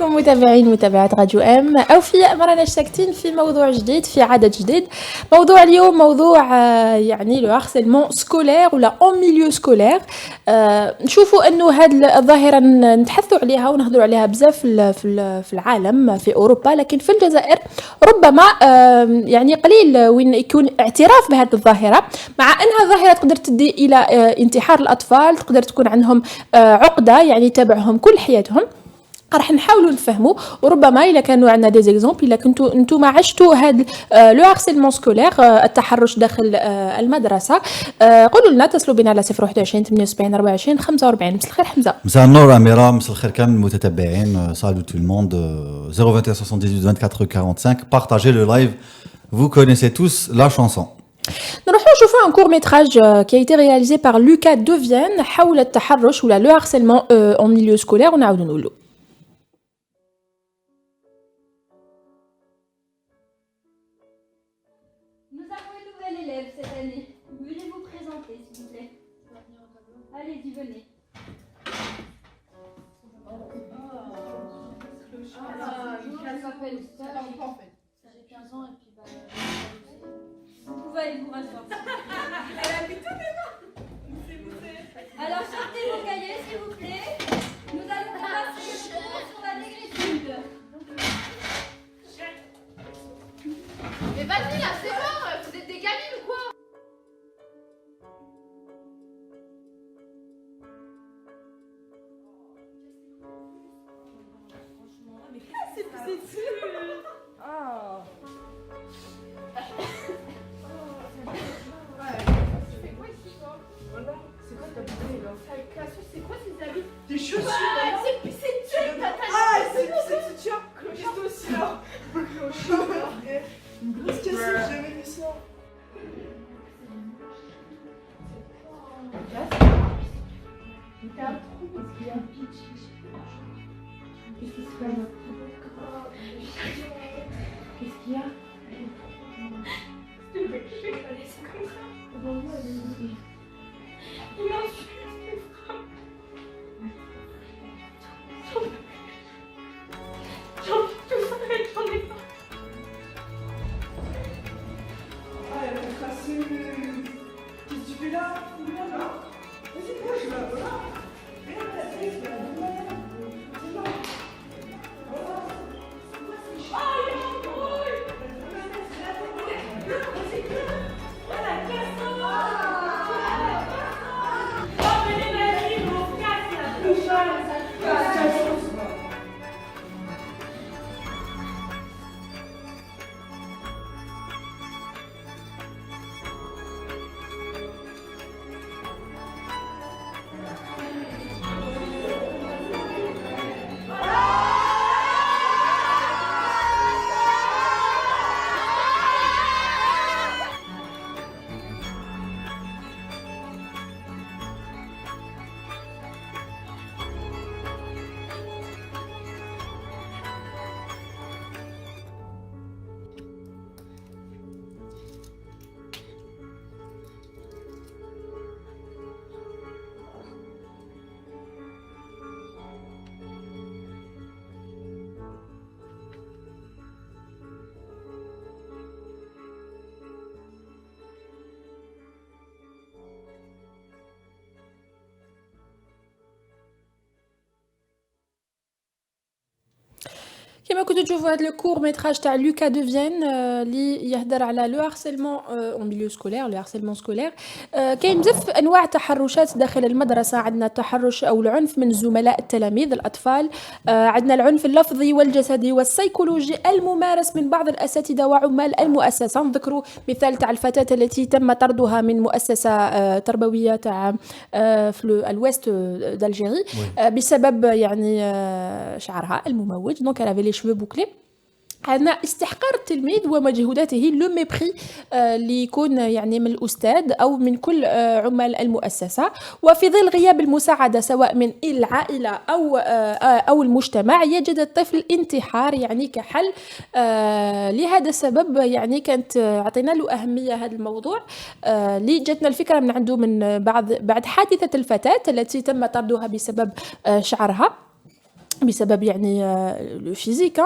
بكم متابعين متابعات راديو ام اوفياء. مرنا ساكتين في موضوع جديد في عدد جديد. موضوع اليوم موضوع يعني لو هارسيلمون سكولير ولا اون ميليو سكولير. نشوفوا انه هذه الظاهره نتحدثوا عليها ونهضروا عليها بزاف في العالم في اوروبا، لكن في الجزائر ربما يعني قليل وين يكون اعتراف بهذه الظاهره، مع انها ظاهره تقدر تؤدي الى انتحار الاطفال، تقدر تكون عندهم عقده يعني تابعهم كل حياتهم. راح نحاولوا نفهموا، وربما الا كانوا عندنا دي زيكزامبل الا كنتوا انتم عشتوا هذا لو هارسيلمون سكولير، التحرش داخل المدرسه. قولوا لنا، اتصلوا بنا على 021 78 24 45. مساء الخير حمزه. مساء النور اميره، مساء الخير كامل المتتبعين. سالو تو الموند. 021 78 24 45. Partagez le live. Vous connaissez tous la chanson. نروحوا نشوفوا un court métrage qui a été réalisé par Lucas Devienne حول التحرش ولا le harcèlement en milieu scolaire. ونعاودوا نقولوا Vous pouvez aller vous rasseoir. Elle a mis tous les noms. Alors sortez vos cahiers s'il vous plaît. Nous allons passer le cours sur la négritude. Mais vas-y là, c'est bon, vous êtes des gamines ou quoi? C'est sûr. Oh. C'est quoi ces habits? Des chaussures. C'est dur. Ah, c'est tiens. Clochard aussi là. Clochard. Une grosse cassette, j'ai jamais vu ça. Qu'est-ce qu'il y a? Ah, elle a tracé. Qu'est-ce que tu fais là? Vas-y, bouge là, voilà. Regarde la tête là, voilà. C'est là. Voilà. Ah, il est en brouille. Vas-y, voilà, casse-toi. Oh, mais les machines, on casse là. Casse. كما كنتوا تشوفوا هذا الكور ميتراج تاع لوكا دوفيان اللي يهدر على لو هارسيلمون اون ميليو سكولير، لو هارسيلمون سكولير. كاين بزاف انواع تحرشات داخل المدرسه. عندنا التحرش او العنف من زملاء التلاميذ الاطفال، عندنا العنف اللفظي والجسدي والسيكولوجي الممارس من بعض الاساتذه وعمال المؤسسه. نذكروا مثال تاع الفتاه التي تم طردها من مؤسسه تربويه تاع في الويست دالجيري بسبب يعني شعرها المموج. دونك elle avait les cheveux bouclés. عندنا استحقار التلميذ ومجهوداته، لو ميبري اللي يكون يعني من الأستاذ أو من كل عمال المؤسسة. وفي ظل غياب المساعدة سواء من العائلة أو المجتمع، يجد الطفل الانتحار يعني كحل. لهذا السبب يعني كانت عطينا له أهمية هذا الموضوع، اللي جاتنا الفكرة من عنده من بعد حادثة الفتاة التي تم طردها بسبب شعرها. بسبب يعني الفيزيك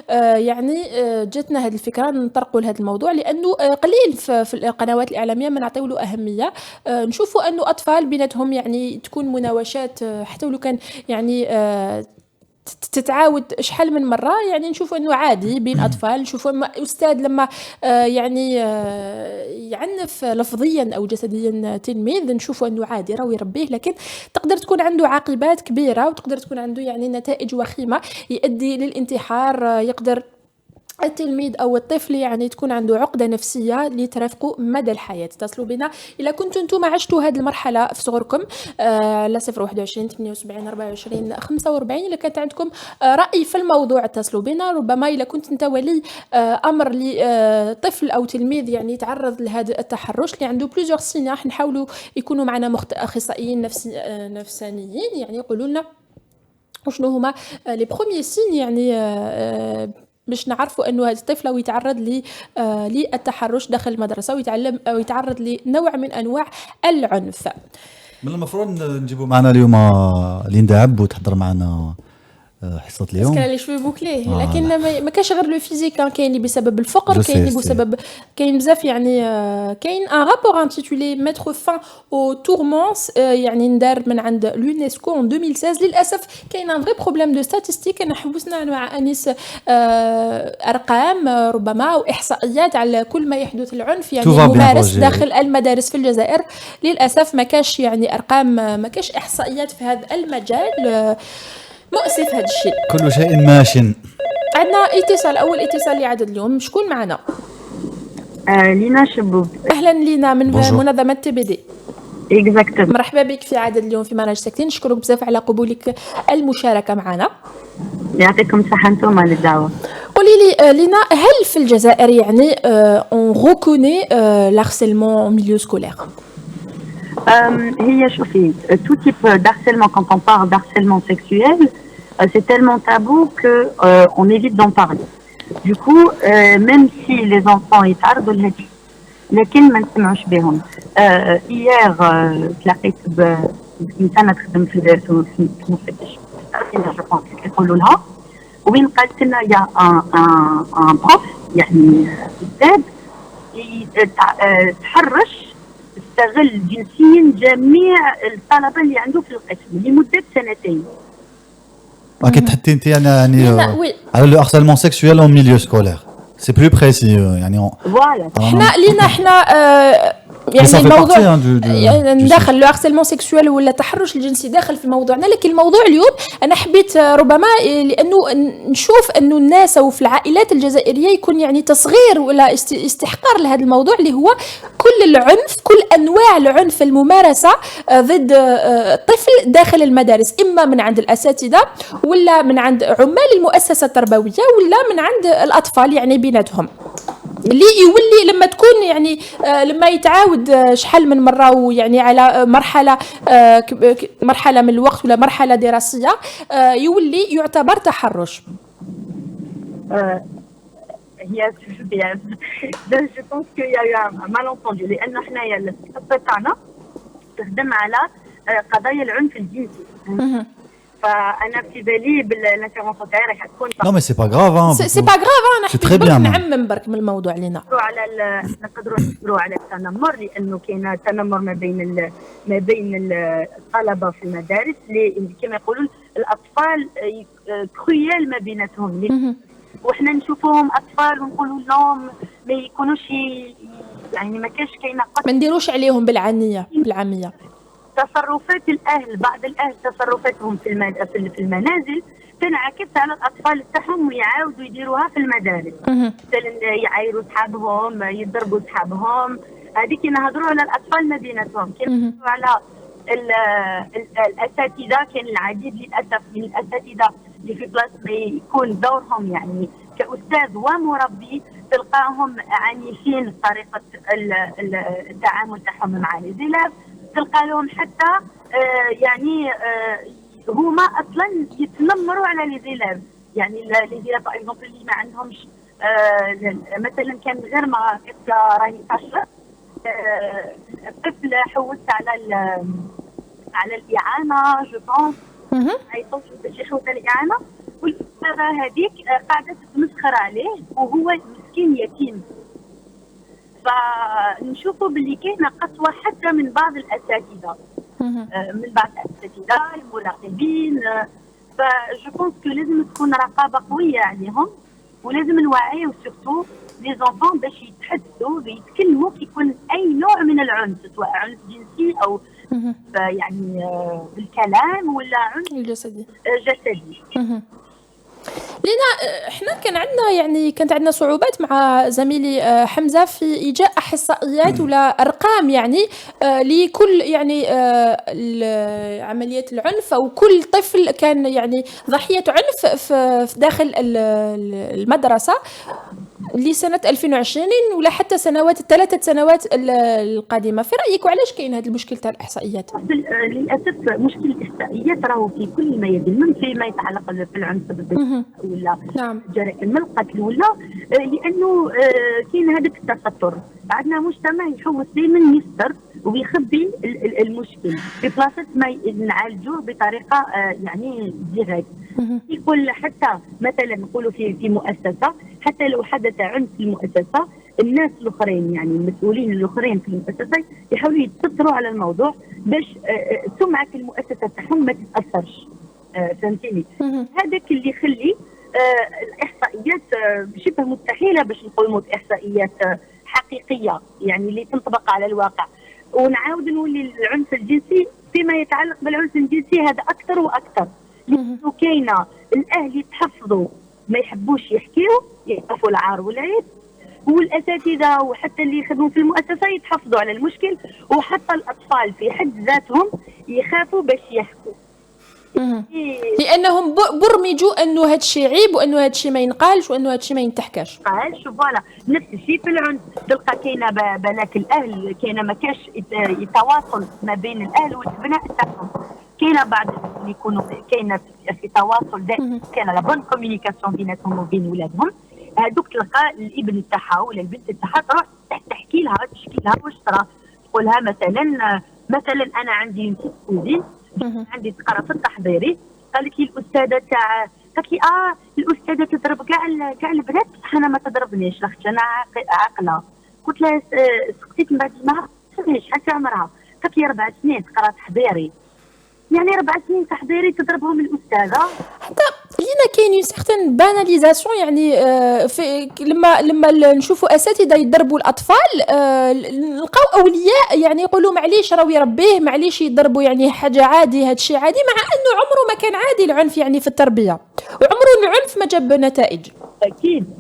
يعني جاتنا هذه الفكره نطرقوا لهذا الموضوع لانه قليل في القنوات الاعلاميه ما نعطيو له اهميه. نشوفوا انه اطفال بيناتهم يعني تكون مناوشات حتى ولو كان يعني تتعاود شحال من مره، يعني نشوفوا انه عادي بين اطفال. نشوفوا استاذ لما يعني يعنف لفظيا او جسديا تلميذ نشوفوا انه عادي راهو يربيه، لكن تقدر تكون عنده عاقبات كبيره وتقدر تكون عنده يعني نتائج وخيمه يؤدي للانتحار. يقدر التلميذ أو الطفل يعني تكون عنده عقدة نفسية اللي ترافقه مدى الحياة. اتصلوا بنا إذا كنتوا انتم عشتوا هذه المرحلة في صغركم على 021 78 24 45. إذا كانت عندكم رأي في الموضوع اتصلوا بنا. ربما إذا كنت انت ولي أمر لطفل أو تلميذ يعني يتعرض لهذا التحرش اللي عنده بليزيور سين، راح نحاولوا يكونوا معنا أخصائيين نفسانيين يعني يقولوا لنا وشنو هما لي بروميي سين يعني باش نعرفوا انه هذا الطفل لو يتعرض للتحرش داخل المدرسه ويتعلم او يتعرض لنوع من انواع العنف. من المفروض نجيبوا معنا اليوم ليندا عبو تحضر معنا حصه اليوم. كان لي شوي بوكلي لكن ما كاش غير لو فيزيك، كاين اللي بسبب الفقر، كاين اللي بسبب كاين بزاف يعني كاين ان رابور انتيتولي ميتر فان او تورمونس يعني ندار من عند اليونسكو en 2016. للاسف كاين ان فري بروبليم دو ستاتستيك. انا حوسنا مع انيس ارقام ربما واحصائيات على كل ما يحدث العنف يعني ممارس داخل المدارس في الجزائر. للاسف ما كاش يعني ارقام، ما كاش احصائيات في هذا المجال. مؤسف هذا الشيء. كل شيء ماشٍ. عندنا اتصال، اول اتصال لعدد اليوم. شكون معنا؟ لينا شبوب. اهلا لينا من منظمه تي بي دي. اكزاكتومون. مرحبا بك في عدد اليوم في منهج ساكتين. نشكرك بزاف على قبولك المشاركه معنا. يعطيكم الصحه انتم على الدعوه. قولي لي لينا، هل في الجزائر يعني اون ريكوني لارسيلمون ميليو سكولير؟ هي شوفي tout type d'harcèlement, quand on parle d'harcèlement sexuel, c'est tellement tabou que on évite d'en parler. Du coup, même si les enfants يتعرضوا لهذه لكن ما نسمعوش بهم. hier تلاقيت بإنسانة تخدم في مفتش جو بونس يقولوا لها، وين قالت لنا يا ان بروف يعني استاذ تحرش استغل جنسيا جميع الطلبه اللي عنده في القسم لمده 2 سنين. اكيد حتى انت يعني على لو هارسيلمون سيكسويل اون ميليو سكولير سي بلو بريسي يعني فوالا. احنا يعني الموضوع ندخل لو هارسيلمون سيكسويل ولا التحرش الجنسي داخل في موضوعنا، لكن الموضوع اليوم انا حبيت ربما لانه نشوف انه الناس او في العائلات الجزائريه يكون يعني تصغير ولا استحقار لهذا الموضوع اللي هو كل العنف، كل انواع العنف الممارسه ضد الطفل داخل المدارس، اما من عند الاساتذه ولا من عند عمال المؤسسه التربويه ولا من عند الاطفال يعني بيناتهم، اللي يولي لما تكون يعني لما يتعاود شحال من مره ويعني على مرحله من الوقت ولا مرحله دراسيه يولي يعتبر تحرش. هي جو بونس كو يا مالونتوندو لان حنايا الخطه تاعنا تخدم على قضايا العنف الجنسي. فانا في بالي بالانترفونسيون تاعي راح تكون نو مي سي با غراف سي با غراف. انا نعمم برك من الموضوع لينا على نقدروا نهضروا على التنمر، لانه كاين تنمر ما بين الطلبه في المدارس اللي كما يقولوا الاطفال كرويال ما بيناتهم، وحنا نشوفوهم اطفال ونقولوا لهم ما يكونوش يعني ما كاش كاينه ما نديروش عليهم بالعاميه. تصرفات الاهل، بعض الاهل تصرفاتهم في المنازل تنعكس على الاطفال تاعهم ويعاودوا يديروها في المدارس. مثلا يعايروا صحابهم، يضربوا صحابهم. هذيك نهضروا على الاطفال ما بيناتهم. كاين على الاساتذه، كاين العديد للاسف من الاساتذه اللي في بلاص يكون دورهم يعني كاستاذ ومربي تلقاهم عنيفين في طريقه التعامل تاعهم مع الزلاف، تلقى لهم حتى يعني هما اصلا يتنمروا على لي زيلاف. يعني لي زيلاف باغ اكزومبل اللي ما عندهمش مثلا كان غير ما قصه راهي فاشله، الطفل حوس على الاعانه جو بونس عيطوا باش يحوط الإعانة، والأستاذة هذيك قاعدة تتمسخر عليه وهو مسكين يتيم. فنشوفوا باللي كاينه قسوه حتى من بعض الاساتذه، من بعض الاساتذه المراقبين. فجو بونس كو لازم تكون رقابه قويه عليهم، ولازم نوعيو سورتو لي زونفون باش يتحدثوا ويتكلموا كي يكون اي نوع من العنف، سواء عنف جنسي او يعني بالكلام ولا عنف الجسدي. جسدي. لينا احنا كانت عندنا صعوبات مع زميلي حمزه في ايجاء احصائيات ولا ارقام يعني لكل يعني عمليات العنف، او كل طفل كان يعني ضحيه عنف في داخل المدرسه لسنه 2020 ولا حتى الثلاثه سنوات القادمه. في رايك وعلاش كاين هذا المشكل تاع الاحصائيات؟ للاسف مشكل الاحصائيات راهو في كل الميادين، من فيما يتعلق بالعنف ضد ولا جرائم القتل ولا لانه كاين هذاك التستر. عندنا مجتمع يحوس دائما يستر ويخبي المشكل في بلاصه ما نعالجوه بطريقه يعني ديريكت. يقول حتى مثلا نقولوا في مؤسسه، حتى لو حدث عنف في المؤسسه، الناس الاخرين يعني المسؤولين الاخرين في المؤسسه يحاولوا يتستروا على الموضوع باش سمعه المؤسسه تاعهم ما تتاثرش. فهمتيني؟ هذاك اللي يخلي الاحصائيات شبه مستحيله باش نقولوا احصائيات حقيقيه يعني اللي تنطبق على الواقع. ونعاود نولي العنف الجنسي، فيما يتعلق بالعنف الجنسي هذا اكثر واكثر، لانه كاينه الاهل يتحفظوا ما يحبوش يحكيوا، يخافوا العار والعيب، والاساتذه وحتى اللي يخدموا في المؤسسه يتحفظوا على المشكل، وحتى الاطفال في حد ذاتهم يخافوا باش يحكوا لانهم برمجوا انه هذا الشيء عيب، وانه هذا الشيء ما ينقالش، وانه هذا الشيء ما ينتحكاش. فوالا نفس الشيء في العنف، تلقى كاينه بنات الاهل كاينه ما كاش يتواصل ما بين الاهل والابناء تاعهم، كاينه بعض اللي يكونوا كاينه في تواصل دائم، كاينه لا بون كوميونيكاسيون بيناتهم وبين ولادهم، هذوك تلقى الابن تاعها ولا البنت تاعها تروح تحكي لها تشكي لها واش صرا، تقول لها مثلا انا عندي كوزين عندي تقرا في التحضيري، قالت لي الاستاذه تاع قالت لي الاستاذه تضرب كاع البنات، بصح انا ما تضربنيش لاخاطش انا عاقله. قلت لها سقطت من بعد ما عرفتش حتى عمرها، قالت لي 4 سنين تقرا تحضيري، يعني 4 سنين تحضيري تضربهم الاستاذه. حتى لينا كاين سيغتان باناليزاسيون يعني في لما نشوفوا اساتذه يضربوا الاطفال نلقاو اولياء يعني يقولوا معليش راهو يربيه، معليش يضربوا يعني حاجه عادي، هذا الشيء عادي، مع انه عمره ما كان عادي العنف يعني في التربيه، وعمره العنف ما جاب نتائج.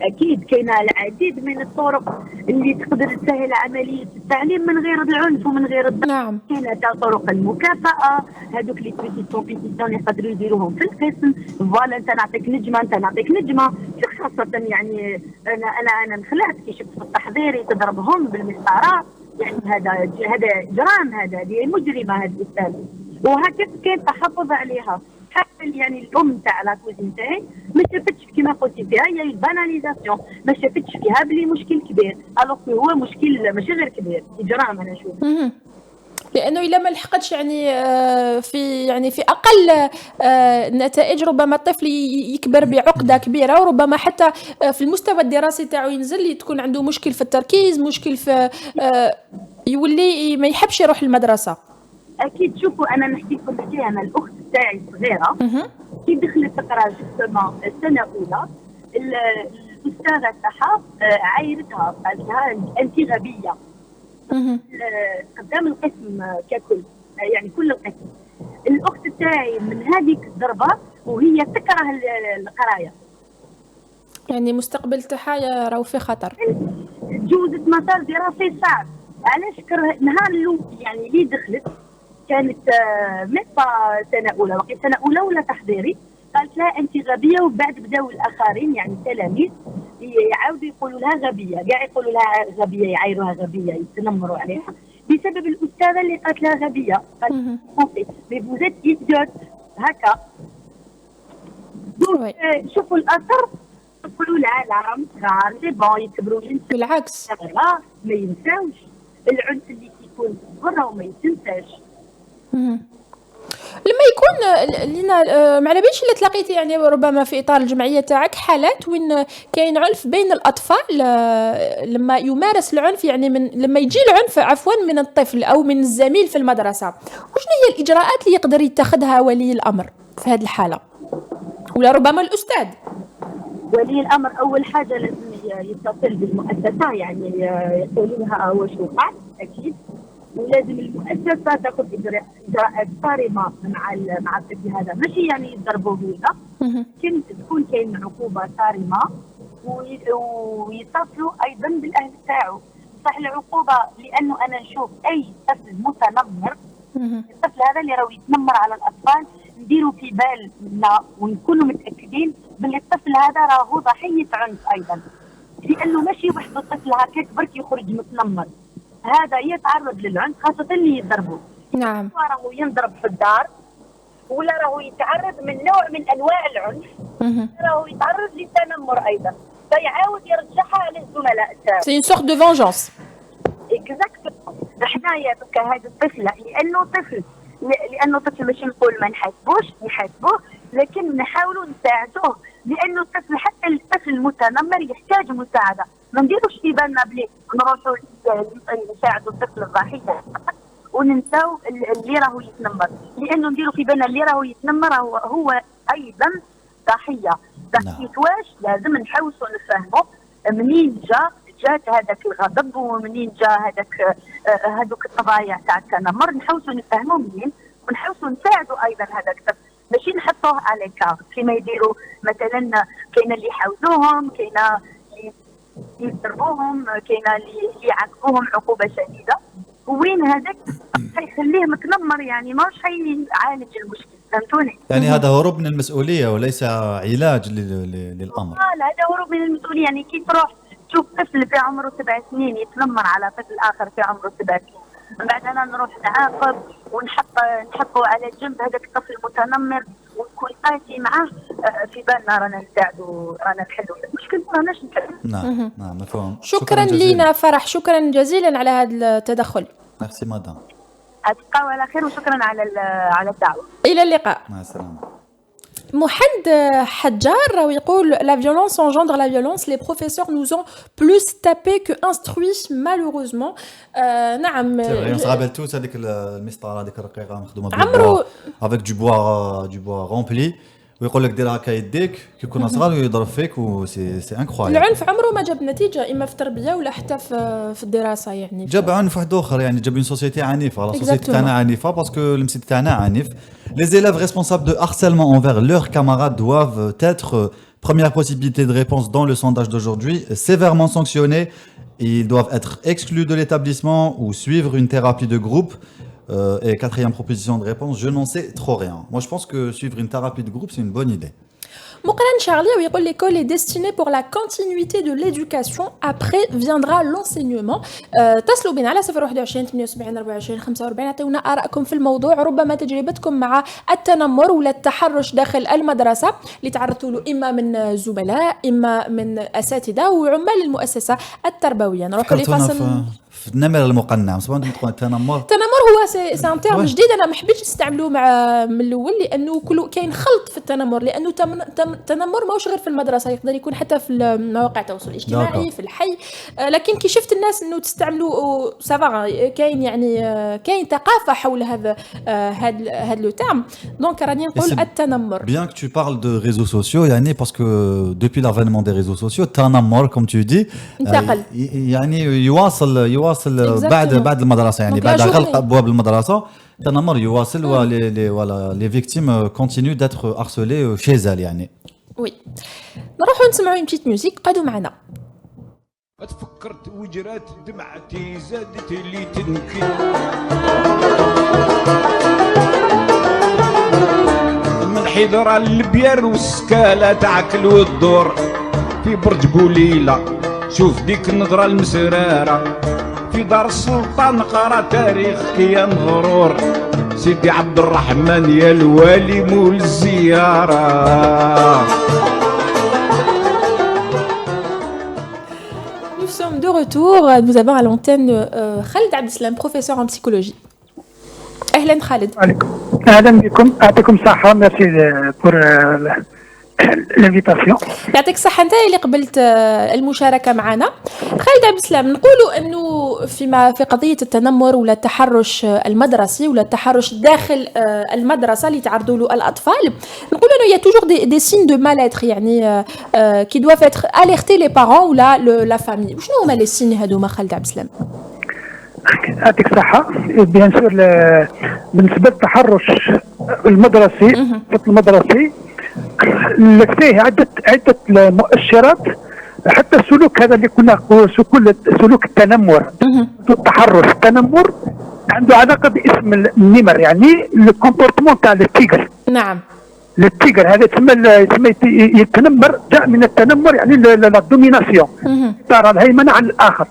اكيد كاينه العديد من الطرق اللي تقدر تسهل عمليه التعليم من غير العنف ومن غير الضرب. نعم. كاينه طرق المكافاه، هذوك اللي بيتي كومبيتيسيون يقدروا يديروهم في القسم، فوالا انت نعطيك نجمه خاصه يعني انا نخلعت كي شفت في التحضيري تضربهم بالمسطره، يعني هذا جرام، هذه مجرمه هذه الاستاذه، وهكذا كاين تحفظ عليها. حتى يعني الام تاع لا كوزين تاعي ما شافتش كيما قلتي فيها هي الباناليزاسيون، ما شافتش فيها بلي مشكل كبير، الوغ هو مشكل ماشي غير كبير، اجرام انا نشوف. لانه الا ما لحقتش يعني في اقل نتائج ربما الطفل يكبر بعقده كبيره، وربما حتى في المستوى الدراسي تاعو ينزل، تكون عنده مشكل في التركيز، مشكل في يولي ما يحبش يروح المدرسه. اكيد. شوفوا انا نحكي لكم حكايه، انا الاخت تاعي صغيره كي دخلت تقرا جوستومون السنه الاولى، الاستاذه تاعها عايرتها، قالت لها انت غبيه قدام القسم ككل، يعني كل القسم. الاخت تاعي من هذيك الضربه وهي تكره القرايه، يعني مستقبل تاعها راهو في خطر، جوزت مسار دراسي صعب. علاش كره نهار الاول يعني اللي دخلت كانت ميطا سنه اولى، وقت سنه اولى ولا تحضيري، قالت لها انت غبيه، وبعد بداوا الاخرين يعني التلاميذ يعاودوا يقولوا لها غبيه، كاع يقولوا لها غبيه، يعايروها غبيه، يتنمروا عليها بسبب الاستاذه اللي قالت لها غبيه. قالت مي فوزيت ايديوت هكا. شوفوا الاثر، يقولوا العالم صغار سي بون يكبروا ينسوا، بالعكس ما ينساوش العنف اللي كيكون برا وما يتنساش. لما يكون لينا ما على باليش الا تلاقيتي يعني ربما في اطار الجمعيه تاعك حالات وين كاين عنف بين الاطفال لما يمارس العنف يعني لما يجي العنف عفوا من الطفل او من الزميل في المدرسه، وشنو هي الاجراءات اللي يقدر يتخذها ولي الامر في هذه الحاله ولا ربما الاستاذ؟ ولي الامر اول حاجه لازم يتصل بالمؤسسه، يعني يقول لها واش وقع اكيد، ولازم المؤسسه تاخذ اجراءات صارمه مع الطفل هذا، ماشي يعني يضربوه ولا، لكن تكون كاين عقوبه صارمه ويتصلوا ايضا بالاهل تاعو. صح العقوبه لانه انا نشوف اي طفل متنمر، الطفل هذا اللي راهو يتنمر على الاطفال نديروا في بالنا ونكونوا متاكدين باللي الطفل هذا راهو ضحيه عنف ايضا، لانه ماشي وحده الطفل هكاك برك يخرج متنمر، هذا يتعرض للعنف خاصه اللي يضربوا. نعم. راهو ينضرب في الدار ولا راهو يتعرض من نوع من انواع العنف، راهو يتعرض للتنمر ايضا، فيعاود يرجعها للزملاء تاعو. سي اون سورت دو فونجونس. اكزاكتومون. حنايا دوكا هذا الطفل لانه طفل ماشي نقول ما نحاسبوه، لكن نحاولوا نساعدوه، لانه الطفل حتى الطفل المتنمر يحتاج مساعده، ما نديروش في بالنا بلي نروحوا نساعدوا الطفل الضحيه وننساو اللي راهو يتنمر، لانه نديروا في بالنا اللي راهو يتنمر هو ايضا ضحيه. واش لازم نحاولوا نفهموا منين جات هذاك الغضب ومنين جاء هذوك الطبايع تاع التنمر، نحاولوا نفهموا منين ونحاولوا نساعدوا ايضا هذاك الطفل، ماشي نحطوه على كار كما يديروا مثلا. كاين اللي يحاوزوهم، كاين اللي يضربوهم، كاين اللي يعاقبوهم عقوبه شديده، وين هذاك حيخليه متنمر، يعني ماش حيعالج المشكل. فهمتوني؟ يعني هذا هروب من المسؤوليه وليس علاج للامر. هذا هروب من المسؤوليه، يعني كي تروح تشوف طفل في عمره 7 سنين يتنمر على طفل اخر في عمره 7 سنين، من بعد انا نروح نعاقب ونحطه على جنب هذاك الطفل المتنمر ونكون قاسي معاه، في بالنا رانا نساعدوا، رانا نحلوا المشكل، ما راناش نحلوا. نعم مفهوم. شكرا لينا فرح، شكرا جزيلا على هذا التدخل. ميرسي مدام. أتبقوا على خير وشكرا على الدعوة. إلى اللقاء. مع السلامة. محمد حجار يقول la violence engendre la violence, les professeurs nous ont plus tapé que instruit malheureusement. نعم. On se rappelle tous هذيك المسطرة هذيك الرقيقة مخدومة عمرو avec du bois rempli ويقول لك دير هكا يديك كي كنا صغار ويضرب فيك سي انكرويابل. العنف عمره ما جاب نتيجة إما في التربية ولا حتى في الدراسة، يعني جاب عنف واحد اخر، يعني جاب اون سوسيتي عنيفه، لا سوسيتي تاعنا عنيفه باسكو المسيت تاعنا عنيف. Les élèves responsables de harcèlement envers leurs camarades doivent être, première possibilité de réponse dans le sondage d'aujourd'hui, sévèrement sanctionnés. Ils doivent être exclus de l'établissement ou suivre une thérapie de groupe. Et quatrième proposition de réponse, je n'en sais trop rien. Moi, je pense que suivre une thérapie de groupe, c'est une bonne idée. مقرن شارلي ويقول l'école est destinée pour la continuité de l'éducation, après viendra l'enseignement. اتصلوا بنا على 021 78 24 45، اعطونا آراءكم في الموضوع، ربما تجربتكم مع التنمر ولا التحرش داخل المدرسة اللي تعرضتوا له إما من زملاء إما من أساتذة وعمال المؤسسة التربوية. نروحوا لفاصل. في النمر المقنع سواء تقول التنمر هو سي ان تيرم جديد، انا ما حبيتش نستعملوه من الاول لانه كاين خلط في التنمر، لانه التنمر ماهوش غير في المدرسه، يقدر يكون حتى في مواقع التواصل الاجتماعي في الحي، لكن كي شفت الناس انه تستعملوا سافا كاين يعني كاين ثقافه حول هذا لو تيرم، دونك راني نقول التنمر. Bien que tu parles de réseaux sociaux يعني parce que depuis l'avènement des réseaux sociaux التنمر comme tu dis يعني يواصل بعد المدرسه، يعني بعد غلق ابواب المدرسه التنمر يواصل ولا لي فيكتيم كونتينيو داتر هارسولي chez elles يعني. وي نروحوا نسمعوا اون بتيت ميوزيك، قعدوا معنا. تفكرت وجرات دمعتي زادت لي تنكي من حضر البير والسكالة تعكل والدور في برج بوليلة، شوف ديك النظرة المسرارة في دار السلطان قرا تاريخ يا مغرور سيدي عبد الرحمن يا الوالي مول الزيارة. Nous sommes de retour, nous avons à l'antenne Khaled Abdeslam, professeur en psychologie. اهلا خالد. عليكم. اهلا بكم، يعطيكم الصحه، ميرسي بور لانفيتاسيون. يعطيك الصحة أنت اللي قبلت المشاركة معنا. خالد عبد السلام، نقولوا أنه في قضية التنمر ولا التحرش المدرسي ولا التحرش داخل المدرسة اللي تعرضوا له الأطفال، نقولوا أنه y a toujours des signes de mal-être يعني qui doivent être alertés les parents ولا la famille. وشنو هما les signes هذوما خالد عبد السلام؟ يعطيك الصحه. بيان سور بالنسبه للتحرش المدرسي، الطفل المدرسي فيه عده مؤشرات. حتى السلوك هذا اللي كنا سلوك التنمر، التنمر عنده علاقه باسم النمر، يعني الكومبورتمون تاع التيجر. نعم. التيجر هذا يسمى يتنمر، جاء من التنمر يعني لا دوميناسيون، ترى الهيمنه على الاخر.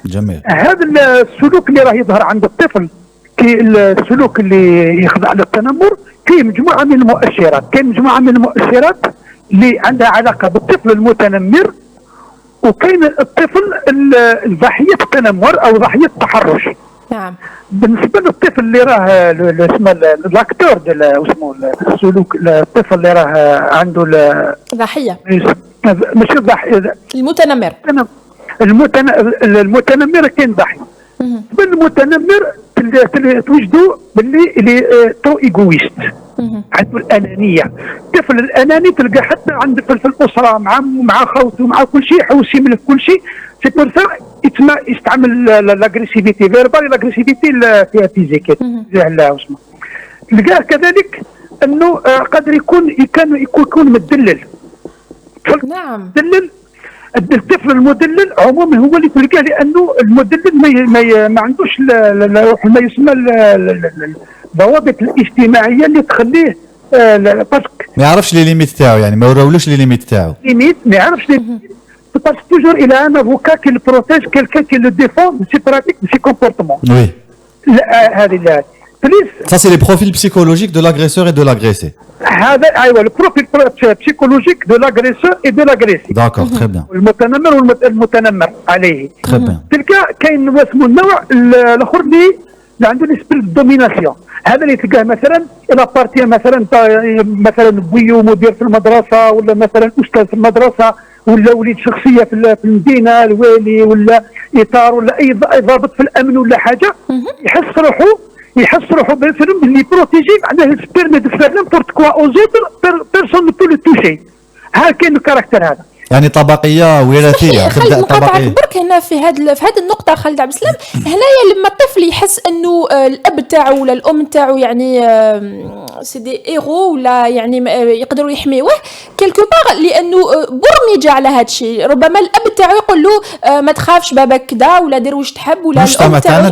جميل. هذا السلوك اللي راه يظهر عند الطفل، كي السلوك اللي يخضع للتنمر، فيه مجموعه من المؤشرات. كاين مجموعه من المؤشرات اللي عندها علاقه بالطفل المتنمر، وكاين الطفل ضحيه التنمر او ضحيه التحرش. نعم. بالنسبه للطفل اللي راه اسمه الاكتور اسمه السلوك، الطفل اللي راه عنده ضحيه، ماشي الضحيه، المتنمر. المتنمر كاين ضحيه. بالمتنمر توجدوا باللي تو ايغويست، عنده الانانيه. الطفل الاناني تلقى حتى عند في الاسره مع خوته مع كل شيء، يحوس يملك كل شيء. سي بور سا يستعمل لاغريسيفيتي فيربال، لاغريسيفيتي فيها فيزيك. تلقاه كذلك انه قادر يكون مدلل. نعم. مدلل. الطفل المدلل عموما هو اللي تلقاه، لانه المدلل ما عندوش ما يسمى الضوابط الاجتماعيه اللي تخليه باسك ما يعرفش لي ليميت تاعو، يعني ما وراولوش لي ليميت تاعو. ليميت ما يعرفش ليميت. باسك توجور الى ان افوكا كي بروتيج كيلكان كي لو ديفون سي براتيك سي كومبورتمون. وي. هذه Ça, c'est les profils psychologiques de l'agresseur et de l'agressé. هذا ايوه البروفيل بسيكولوجيك دو لاغريسور اي دو لاغريسي. داكور، تري بيان. المتنمر والمتنمر عليه. تري بيان. تلقى كاين اسمه النوع الاخر اللي عنده نسبه دوميناسيون. هذا اللي تلقاه مثلا الى بارتي مثلا بويو مدير في المدرسه، ولا مثلا استاذ في المدرسه، ولا وليد شخصيه في المدينه، الوالي ولا اطار، ولا اي ضابط في الامن ولا حاجه، يحس روحو بالفيلم اللي بروتيجي، معناه بيرمي دو فير نيمبورت كوا او زوتر بيرسون نو بو لو توشي. ها كاين الكاركتر هذا، يعني طبقيه وراثيه. خالد نقاطعك برك هنا في هذه النقطه خالد عبد السلام. هنايا لما الطفل يحس انه الاب تاعو ولا الام تاعو يعني سي دي ايرو، ولا يعني يقدروا يحميوه كيلكو باغ، لانه برمج على هذا الشيء. ربما الاب تاعو يقول له ما تخافش باباك كذا، ولا دير واش تحب، ولا الام تاعو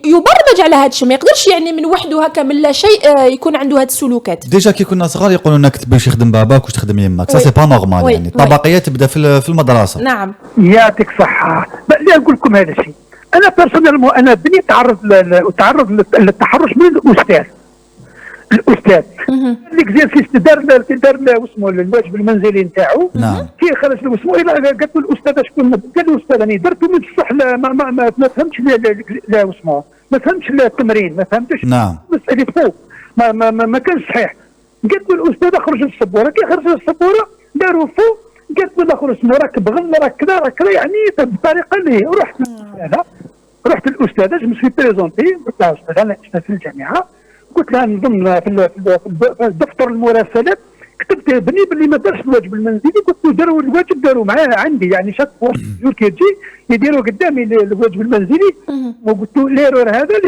يبرمج على هذا الشيء. ما يقدرش يعني من وحده هكا من لا شيء يكون عنده هذه السلوكات. ديجا كي كنا صغار يقولوا لنا كتب باش يخدم باباك واش تخدم يماك، سا سي با نورمال. يعني الطبقيه تبدا في المدرسه. نعم. يعطيك صحه. لا نقول لكم هذا الشيء، انا بيرسونيلمون انا بني تعرض للتحرش من الاستاذ. الاكزيرسيس دار واسمه الواجب المنزلي نتاعو. نعم. كي خرج له اسمه قالت له الاستاذ شكون، قال له الاستاذ راني درت من الصح، ما فهمتش لا اسمه، ما فهمتش التمرين، ما فهمتش. نعم. مساله فوق ما كانش صحيح. قالت له الاستاذ خرج للسبوره، كي خرج للسبوره داروا فوق، قالت له الاخر اسمه راك بغل راك كذا راك كذا، يعني بطريقه اللي رحت للاستاذه جو مسوي بريزونتي، قلت لها استاذه انا استاذ في الجامعه، قلت لها نضم في دفتر المراسلات كتبت بني باللي ما دارش الواجب المنزلي، قلت له داروا الواجب داروا معاه عندي، يعني شاك جور كي تجي يديروا قدامي الواجب المنزلي، وقلت له ليرور هذا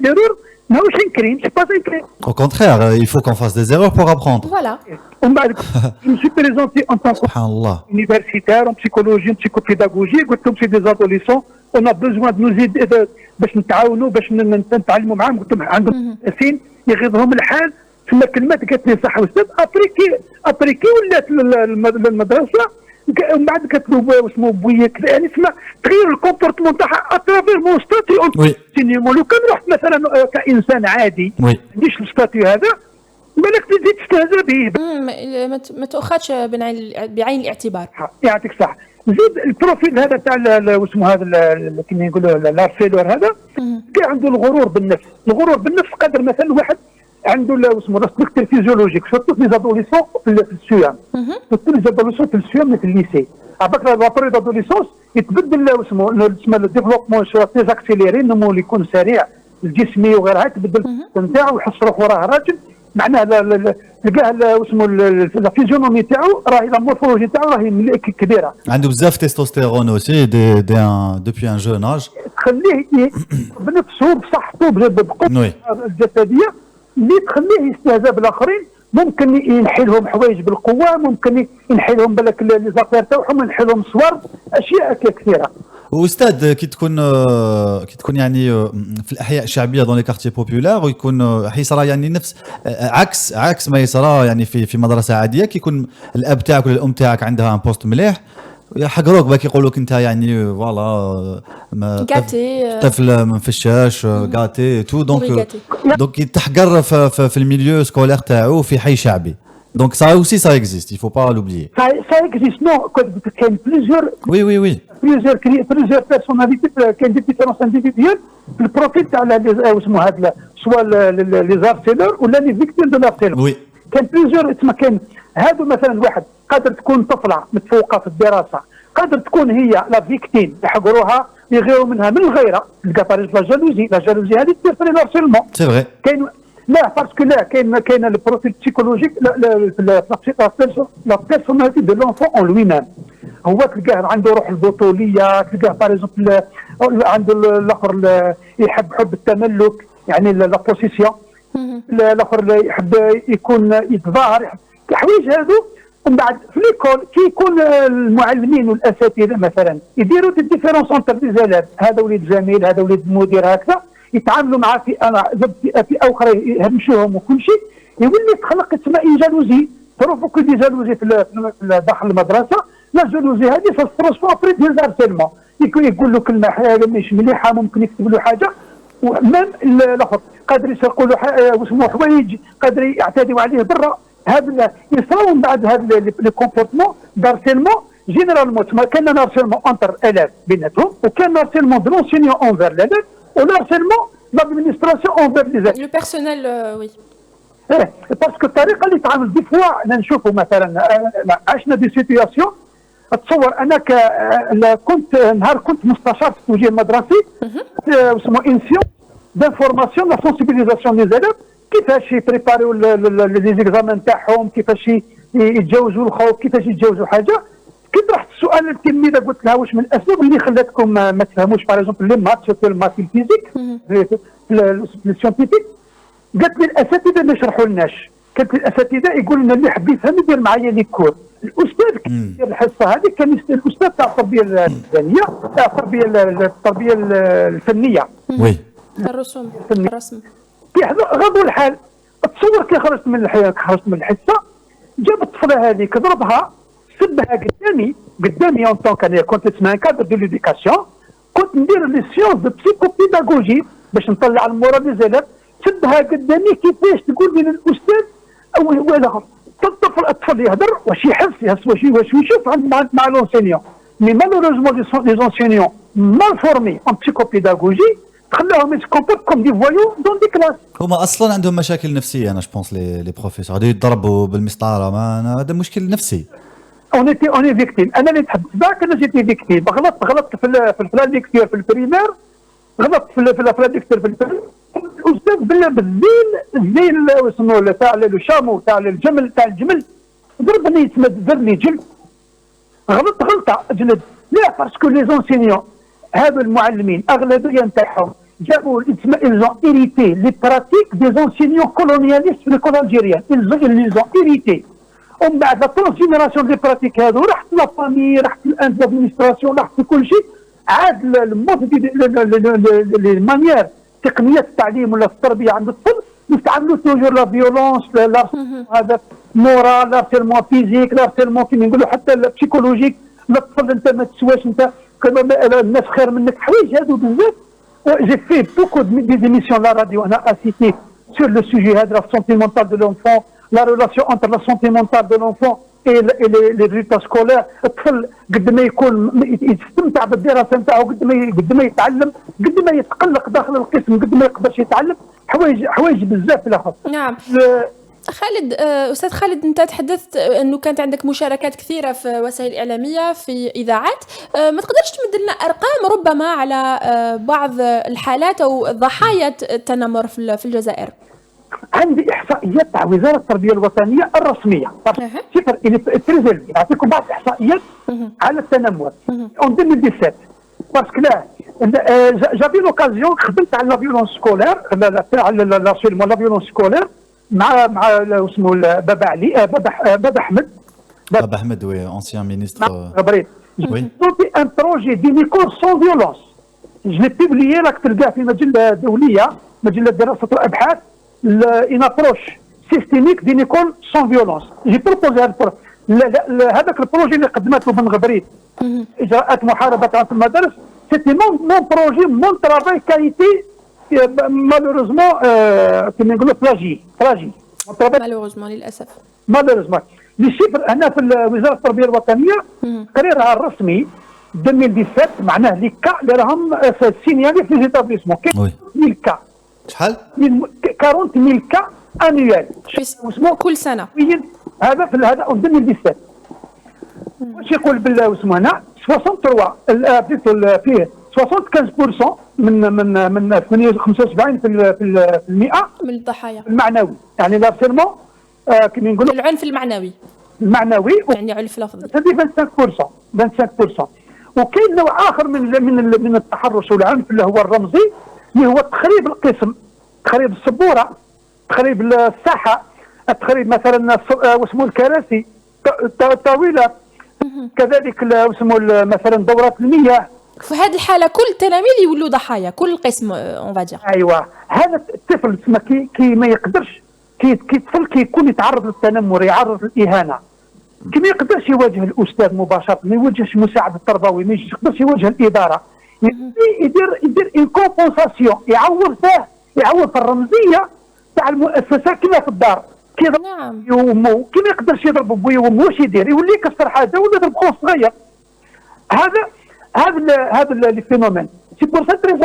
ليرور ماهوش انكريم، سي با انكريم. Au contraire, il faut qu'on fasse des erreurs pour apprendre. Voilà. ومن بعد je me suis présenté en tant que سبحان الله. universitaire en psychologie en psychopédagogie، قلت لهم سي دي adolescents on a besoin de nous aider باش نتعاونوا باش نتعلموا معاهم. قلت لهم عندهم سين يغيظهم الحال، ثم كلمات قالت لي صح استاذ ابريكي ولات المدرسه، ومن بعد قالت له اسمه بويا كذا، يعني تسمى تغير الكومبورتمون تاعها اترافير مون ستاتيو اون سينيمون. لو كان رحت مثلا كانسان عادي ما عنديش الستاتيو هذا، بالك تزيد تستهزأ به، ما تؤخذش بعين الاعتبار. يعطيك صح. زيد البروفيل هذا تاع واسمه هذا كيما يقولوا لارسيلور هذا كاع عنده الغرور بالنفس. الغرور بالنفس قدر مثلا واحد عنده اسمه ستركتور فيزيولوجيك سورتو في ليزادوليسون في السيام سورتو لي زادوليسون في السيام في الليسي عباك لا بري دادوليسونس يتبدل اسمه الديفلوبمون تري اكسيليري النمو اللي يكون سريع الجسمي وغيرها تبدل نتاعو ويحس روحه راه راجل معناه تلقاه اسمه لا فيزيونومي تاعو راهي لا مورفولوجي تاعو راهي كبيره. عنده بزاف تستوستيرون اوسي دوبوي ان جون اج تخليه بنفسه بصحته بقوته الجسديه اللي تخليه يستهزأ بالاخرين. ممكن ينحي لهم حوايج بالقوه، ممكن ينحي لهم بالك لي زافير تاعهم، ينحي لهم صور، اشياء كثيره. واستاذ كي تكون يعني في الاحياء الشعبيه دون لي كارتي بوبولار ويكون حيصرى يعني نفس عكس ما يصرى يعني في مدرسه عاديه، كي يكون الاب تاعك ولا الام تاعك عندها ان بوست مليح يحقروك باك يقول لك انت يعني فوالا طفل ما فشاش غاتي تو دونك يتحقر في الميليو سكولير تاعو في حي شعبي. Donc ça aussi ça existe, il faut pas l'oublier. Ça existe, non, il y a plusieurs. Oui. Plusieurs personnalités, il y a des différences individuelles. Le profil soit les harceleurs ou les victimes de l'harcèlement. Oui. كان بليزيور كان هادو مثلا واحد قادر تكون طفله متفوقه في الدراسه، قادر تكون هي لا فيكتيم يحقروها يغيروا منها من الغيره، تلقى باريس لا جالوزي هذه تصير في الهارسيلمون. سي فري. كاين لا باسكو لا كاين البروفيل بسيكولوجيك لا بيرسوناليتي دو لونفون اون لوي ميم. هو تلقاه عنده روح البطوليه، تلقاه باريزومبل عنده الاخر يحب حب التملك يعني لا بوسيسيون، الاخر يحب يكون يتظاهر الحوايج هذو. ومن بعد في ليكول كي يكون المعلمين والاساتذه مثلا يديروا دي ديفيرونس اونتر دي زيلاف، هذا وليد جميل هذا وليد المدير هكذا، يتعاملوا مع فئه اخرى يهمشوهم وكل شيء، يولي تخلق تسمى ان جالوزي بروفوكي دي جالوزي في داخل المدرسه. لا جالوزي هذه فاسترسوا ابري دي زارسيلمون، يقول له كلمه مش مليحه، ممكن يكتب له حاجه، ومام الاخر قادر يسرقوا له واسمه حوايج، قادر يعتدوا عليه برا. هذا يصراو من بعد هذا لي كومبورتمون دارسيلمون جينيرالمون كان هارسيلمون انتر الاف بيناتهم، وكان هارسيلمون دو لونسينيون اونفير ليليف، والهارسيلمون لادمينستراسيون اونفير لي زيليف. لو بيرسونيل وي. باسكو الطريقه اللي تعامل دي فوا انا نشوفوا مثلا عشنا دي سيتياسيون. اتصور انا نهار كنت مستشار في التوجيه المدرسي اسمه انسيون دانفورماسيون لا سونسيبيليزاسيون لي زيليف، كيفاش يبريباريو لي زيكزامان تاعهم، كيفاش يتجاوزوا الخوف، كيفاش يتجاوزوا حاجه. كي طرحت السؤال للتلميذه قلت لها واش من الاسباب اللي خلاتكم ما تفهموش باغ اكزومبل لي مات سيرتو المات الفيزيك السيونتيفيك؟ قالت لي الاساتذه ما يشرحوا لناش. قالت لي الاساتذه يقول لنا اللي حب يفهم يدير معايا لي كور. الاستاذ كي يدير الحصه هذه كان الاستاذ تاع التربيه البدنيه تاع التربيه الفنيه وي الرسم غضوا الحال. تصور كي خرجت من الحصه جاب الطفله هذيك ضربها سبها قدامي اون طونك انا كنت اسمها كادر دو ليديكاسيون، كنت ندير لي سيونس دو بسيكوبيداغوجي باش نطلع المورا لي زيلاف، سبها قدامي كيفاش تقول لي للاستاذ ولا الطفل يهضر واش يحس واش يشوف مع لونسينيون. مي مالوريزمون لي زونسينيون مال فورمي اون بسيكوبيداغوجي خلاهم يتكومبورت كوم دي فويو دون دي كلاس. هما اصلا عندهم مشاكل نفسيه انا جوبونس لي بروفيسور هادو يضربوا بالمسطره، ما هذا مشكل نفسي. اوني فيكتيم. انا اللي تحدث معك انا جيتي فيكتيم. غلطت في الفلاديكتير في البريمير، غلطت في الفلاديكتير في البريمير. الاستاذ بالزين اسمه تاع لو شامو تاع الجمل ضربني درني جلد. غلطه جلد. لا باسكو لي زونسينيون هذو المعلمين اغلبيه نتاعهم جابوا ils ont hérité les pratiques des enseignants colonialistes في l'école algérienne. ils ont hérité. ومن بعد لا ترانسجينيراسيون دي براتيك هذو راحت لا فامي، راحت لادمينستراسيون، راحت لكل شيء. عاد المود لي مانيير تقنيات التعليم ولا في التربيه عند الطفل يستعملوا توجور لا فيولونس، هذا مورال، لارسيلمون فيزيك، لارسيلمون كيما نقولوا حتى البسيكولوجيك. الطفل انت ما تسواش، انت الناس خير منك، حوايج هذو بزاف. J'ai fait beaucoup des émissions à la radio, on a assisté sur le sujet de la santé mentale de l'enfant, la relation entre la santé mentale de l'enfant لي ريزولتا سكولير. الطفل قد ما يكون يستمتع بالدراسه نتاعو، قد ما يتعلم، قد ما يتقلق داخل القسم، قد ما يقدرش يتعلم حوايج بزاف في الاخر. نعم. خالد، أستاذ خالد، أنت تحدثت أنه كانت عندك مشاركات كثيرة في وسائل إعلامية، في إذاعات. ما تقدرش تمد لنا أرقام ربما على بعض الحالات أو ضحايا التنمر في الجزائر؟ عندي احصائيات تاع وزاره التربيه الوطنيه الرسميه. صفر تريزيلفي. نعطيكم بعض الاحصائيات على التنمر. اون 2017 باسكو لا جافي لوكازيون خدمت على لا فيولونس سكولير، لا فيولونس سكولير مع اسمه بابا علي، بابا احمد. بابا احمد وي اونسيان مينيستر. وي سونتي ان بروجي دينيكول سون فيولونس. جو بوبليي راك تلقاه في مجله دوليه، مجله دراسه الابحاث، une approche systémique d'une école sans violence. J'ai proposé هذاك البروجي اللي قدمته بن غبريت، اجراءات محاربه في المدارس. سيتي مون بروجي، مون ترافاي كاليتي مالوروزمون كما نقولوا بلاجي مالوروزمون للاسف. مالوروزمون لي شيفر هنا في وزاره التربيه الوطنيه تقريرها الرسمي 2017 معناه لي كا اللي راهم سينيالي في ليزيتابليسمون. كاين 1000 كا. شحال؟ 40,000 كا انيوال كل سنه. هذا في هذا 2017. واش يقول بالاسمه هنا 63 فيه 75% من 75 في المئة من الضحايا المعنوي، يعني لارسيلمون كما نقولوا العنف المعنوي يعني عنف لفظي. هذه 25%. وكاين نوع اخر من التحرش والعنف اللي هو الرمزي، اللي هو تخريب القسم، تخريب السبوره، تخريب الساحه، تخريب مثلا واسمه الكراسي الطاوله، كذلك واسمه مثلا دورات المياه. في هذه الحاله كل التلاميذ يولوا ضحايا، كل القسم اون فادير. ايوه، هذا الطفل كي ما يقدرش، كي طفل كيكون يتعرض للتنمر، يعرض للاهانه، كي ما يقدرش يواجه الاستاذ مباشره، ما يواجهش المساعد التربوي، ما يقدرش يواجه الاداره، يدير ان كومبونساسيون، يعوض في الرمزيه تاع المؤسسه كما في الدار. كي يضرب يومو، كي ما يقدرش يضرب بويا وامو، واش يدير؟ يولي يكسر حاجه ولا يضرب خوه صغير. هذا لي فينومين. سي بور سات ريزون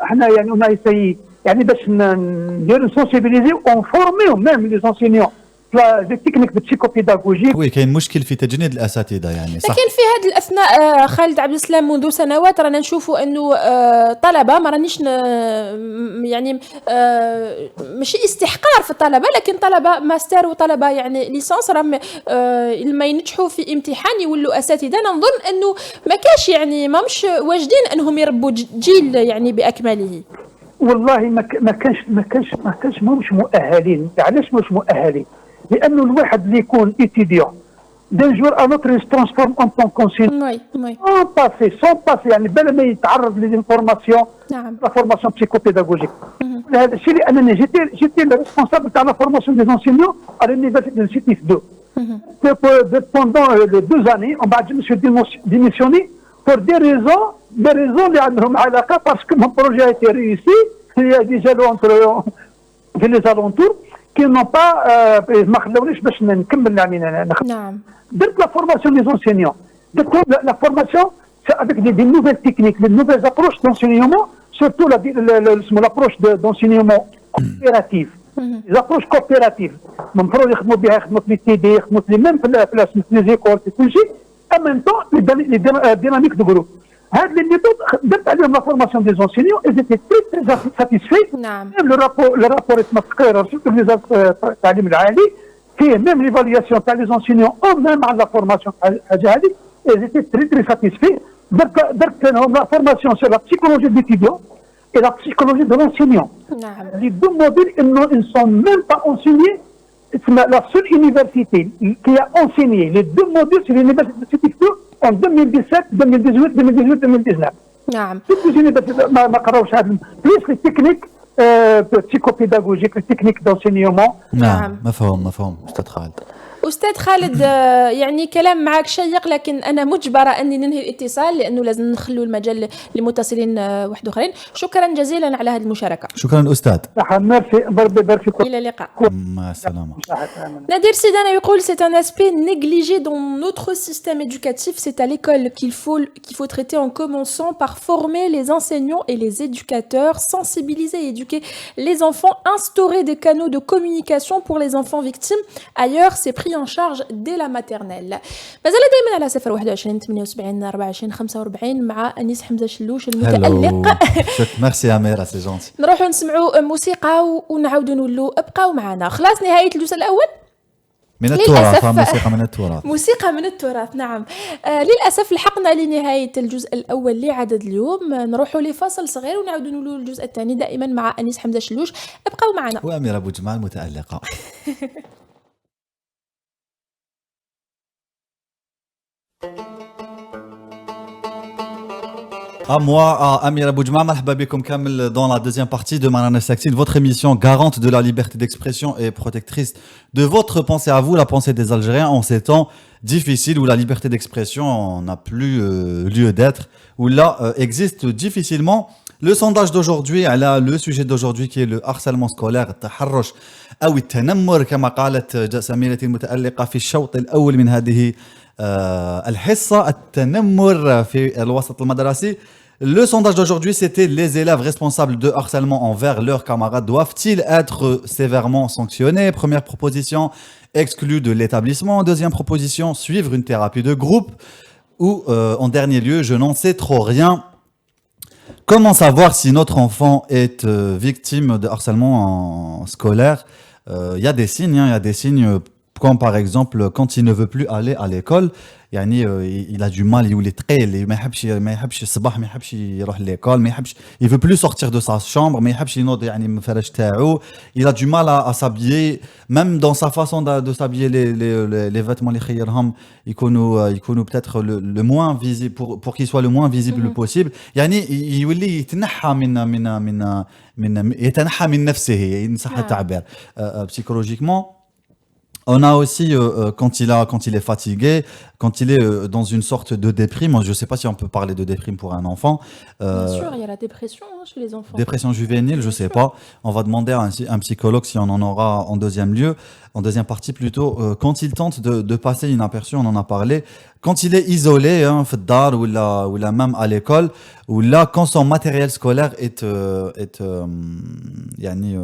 حنا يعني اون ايساي يعني باش نديرو سونسيبيليزيو اون فورميو ميم لي زونسينيون لي تكنيك دو بسيكوبيداغوجي. وي كاين مشكل في تجنيد الاساتذه يعني صح. لكن في هذه الاثناء خالد عبد السلام منذ سنوات رانا نشوفوا انه طلبه، ما رانيش يعني ماشي استحقار في الطلبه، لكن طلبه ماستر وطلبه يعني ليسانس راهم لما ينجحوا في امتحان يولوا اساتذه. نظن انه ما كاش يعني ما مش واجدين انهم يربوا جيل يعني باكمله. والله ما كانش مش مؤهلين. علاش مش مؤهلين؟ لانه الواحد اللي يكون ايتيديون دان جور انوتر يترانسفورم اون طون كونسيل سون باسي يعني بلا ما يتعرض للانفورماسيون. نعم. لا فورماسيون بسيكوبيداغوجيك. هذا الشيء لانني جيتي ريسبونسابل تاع لا فورماسيون دي زونسينيون على لونيفرسيتي دو سيتيف 2 بوندون 2 années ومن بعد جو ديميسيوني pour des raisons اللي عندهم علاقه باسكو mon projet a été réussi. Il y a des jalons entre les alentours qui n'ont pas ما خلونيش باش نكمل يعني نخدم. نعم. درت لا فورماسيون لي زونسينيون، درت لا فورماسيون avec des nouvelles techniques, des nouvelles approches d'enseignement, surtout l'approche d'enseignement coopérative. Les approches coopératives. Mon projet يخدموا بها، يخدموا في TD، يخدموا في même في les écoles في كل شيء. En même temps, les dynamiques de groupe. هذه الميثود درت عليهم لا فورماسيون دي زونسينيون، ils étaient très satisfaits. نعم. même le rapport التقرير في وزارة التعليم العالي فيه même l'évaluation تاع لي زونسينيون او même على لا فورماسيون تاع الحاجه هذه، ils étaient très satisfaits. درت لهم لا فورماسيون sur la psychologie de l'étudiant et la psychologie de l'enseignant. نعم. Les deux modules ils ne sont même pas enseignés. C'est la seule université qui a enseigné les deux modules sur l'université de Sétifou en 2017, 2018, 2019. نعم. Toutes les universités ما قراوش هذا plus les techniques psychopédagogiques, les techniques d'enseignement. نعم. مفهوم أستاذ خالد. أستاذ خالد يعني كلام معك شيق لكن أنا مجبرة أني ننهي الاتصال لأنه لازم نخلو المجال لمتصلين واحد آخرين. شكرا جزيلا على هذه المشاركة. شكرا أستاذ. ميرسي بارك فيكم. إلى اللقاء. مع السلامة. Nadir Sidana يقول c'est un aspect négligé dans notre système éducatif. C'est à l'école qu'il faut traiter en commençant par former les enseignants et les éducateurs, sensibiliser et éduquer les enfants, instaurer des canaux de communication pour les enfants victimes. Ailleurs, c'est pris en charge dès la maternelle. مازال دائما على 021 78 24 45 مع أنيس حمزة شلوش المتألق. Merci Amira, c'est gentil. نروحوا نسمعوا موسيقى ونعاودوا نقولوا ابقوا معنا. خلاص نهاية الجزء الأول. من التراث موسيقى من التراث. موسيقى من التراث نعم. للأسف لحقنا لنهاية الجزء الأول لعدد اليوم. نروحوا لفاصل صغير ونعاودوا نقولوا الجزء الثاني دائما مع أنيس حمزة شلوش. ابقوا معنا. وأميرة بوجمال المتألقة. À moi, à Amira Boudjma, marhaba bikoum kamel dans la deuxième partie de Marana Saxine, votre émission garante de la liberté d'expression et protectrice de votre pensée à vous, la pensée des Algériens en ces temps difficiles où la liberté d'expression n'a plus lieu d'être, où là existe difficilement. Le sondage d'aujourd'hui, le sujet d'aujourd'hui qui est le harcèlement scolaire, التحرش أو التنمر كما قالت زميلتي المتألقة في الشوط الأول من هذه الحصة التنمر في الوسط المدرسي. Le sondage d'aujourd'hui, c'était les élèves responsables de harcèlement envers leurs camarades doivent-ils être sévèrement sanctionnés? Première proposition, exclus de l'établissement. Deuxième proposition, suivre une thérapie de groupe. Ou en dernier lieu, je n'en sais trop rien. Comment savoir si notre enfant est victime de harcèlement scolaire? Il y a des signes, il y a des signes comme par exemple quand il ne veut plus aller à l'école. يعني il a du mal يولي ثقيل ما يحبش الصباح ما يحبش يروح l'école ما يحبش il veut plus sortir de sa chambre ما يحبش ينوض يعني من الفراش تاعو il a du mal à s'habiller même dans sa façon de s'habiller les vêtements اللي خيرهم يكونوا peut-être le moins visible pour qu'il soit le moins visible possible يعني يولي يتنحى من يتنحى من نفسه إن صح التعبير psychologiquement. On a aussi quand il est fatigué, quand il est dans une sorte de déprime. Je ne sais pas si on peut parler de déprime pour un enfant. Bien sûr, il y a la dépression chez les enfants. Dépression juvénile, je ne sais pas. On va demander à un psychologue si on en aura en deuxième lieu, en deuxième partie plutôt. Quand il tente de passer inaperçu, on en a parlé. Quand il est isolé, في الدار ولا même à l'école, ou là quand son matériel scolaire est يعني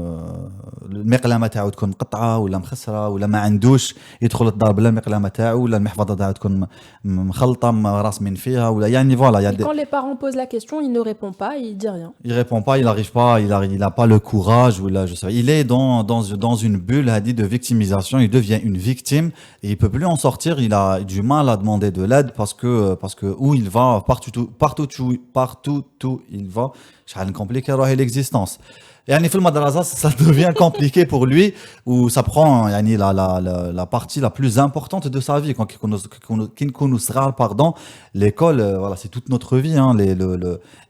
المقلمه تاعو تكون مقطعه ولا مخسره ولا ما عندوش يدخل الدار بلا المقلمه تاعو ولا المحفظه تاعو تكون مخلطه راسمين فيها ولا يعني voilà. Quand les parents posent la question, il ne répond pas, il dit rien. Il répond pas, il arrive pas, il a pas le courage ou là je sais. Il est dans une bulle de victimisation, il devient une victime et il peut plus en sortir, il a du mal à demander de l'aide parce que où il va partout il va شحال compliqué راهي l'existence. يعني في المدرسة ça devient compliqué pour lui où ça prend يعني la partie la plus importante de sa vie quand كنكونوا صغار pardon l'école voilà c'est toute notre vie hein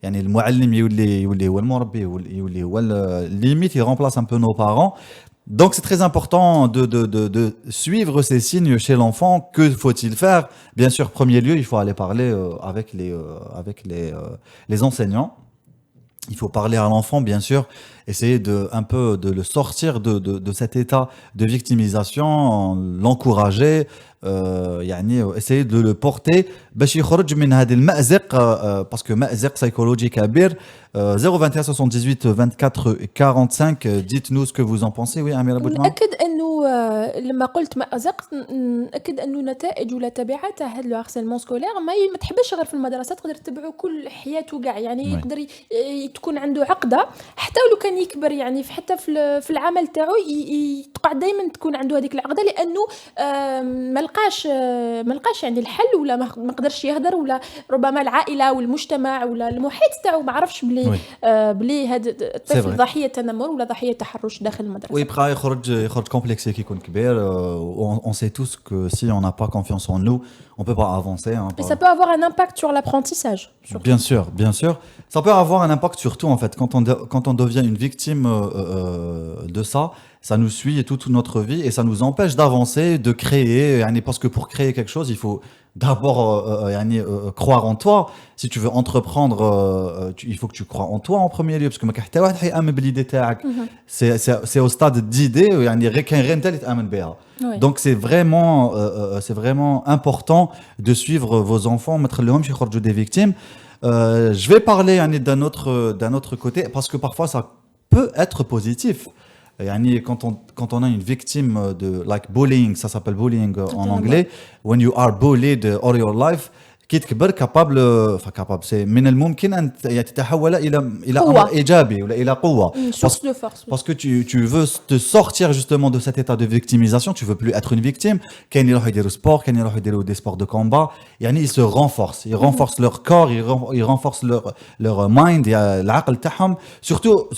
يعني المعلم يولي هو المربي يولي هو limite il remplace un peu nos parents. Donc c'est très important de suivre ces signes chez l'enfant. Que faut-il faire? Bien sûr, premier lieu, il faut aller parler avec les enseignants. Il faut parler à l'enfant, bien sûr, essayer un peu de le sortir de cet état de victimisation, l'encourager, essayer de le porter باش يخرج من هذا المأزق parce que مأزق psychologique كبير. 021 78 24 45 dites-nous ce que vous en pensez. Oui Amira Boudjma. نأكد أنه لما قلت مأزق نأكد أنه نتائج ولا تبعات تاع هذا الهارسيلمون سكولير ما تحبش غير في المدرسة تقدر تتبعه كل حياته كاع يعني يقدر تكون عنده عقدة حتى ولو كان يكبر يعني حتى في العمل تاعو تقعد دائما تكون عنده هذيك العقدة لأنه ما لقاش يعني الحل ولا ما قدرش يهدر ولا ربما العائلة والمجتمع ولا المحيط تاعو ما عرفش بلي هذا الطفل ضحية تنمر ولا ضحية تحرش داخل المدرسة. ويبقى يخرج كومبلكسي كي يكون كبير. On sait tous que si on n'a pas confiance en nous, on peut pas avancer. Et ça peut avoir un impact sur l'apprentissage. Bien sûr. Ça peut avoir un impact sur tout en fait. Quand on devient une victime de ça, ça nous suit toute notre vie et ça nous empêche d'avancer, de créer. يعني parce que pour créer quelque chose, il faut d'abord croire en toi. Si tu veux entreprendre, il faut que tu crois en toi en premier lieu parce que ما كاين حتى واحد حيامن بالidée تاعك. C'est au stade d'idée يعني غير كاين غير انت اللي تامن بها. Donc c'est vraiment important de suivre vos enfants, mettre لهمش يخرجوا des victimes. Je vais parler d'un autre côté parce que parfois ça peut être positif. Quand on a une victime de like bullying, ça s'appelle bullying en anglais, when you are bullied all your life, كي تكبر capable c'est من الممكن أن تتحول إلى أمر إيجابي ولا إلى قوة. Une source de force. Parce que tu veux te sortir justement de cet état de victimisation, tu veux plus être une victime. كاين يروحوا يديروا sport, كاين يروحوا يديروا des sports de combat. Ils se renforcent, ils renforcent leur corps, ils renforcent leur mind, العقل تاعهم. Surtout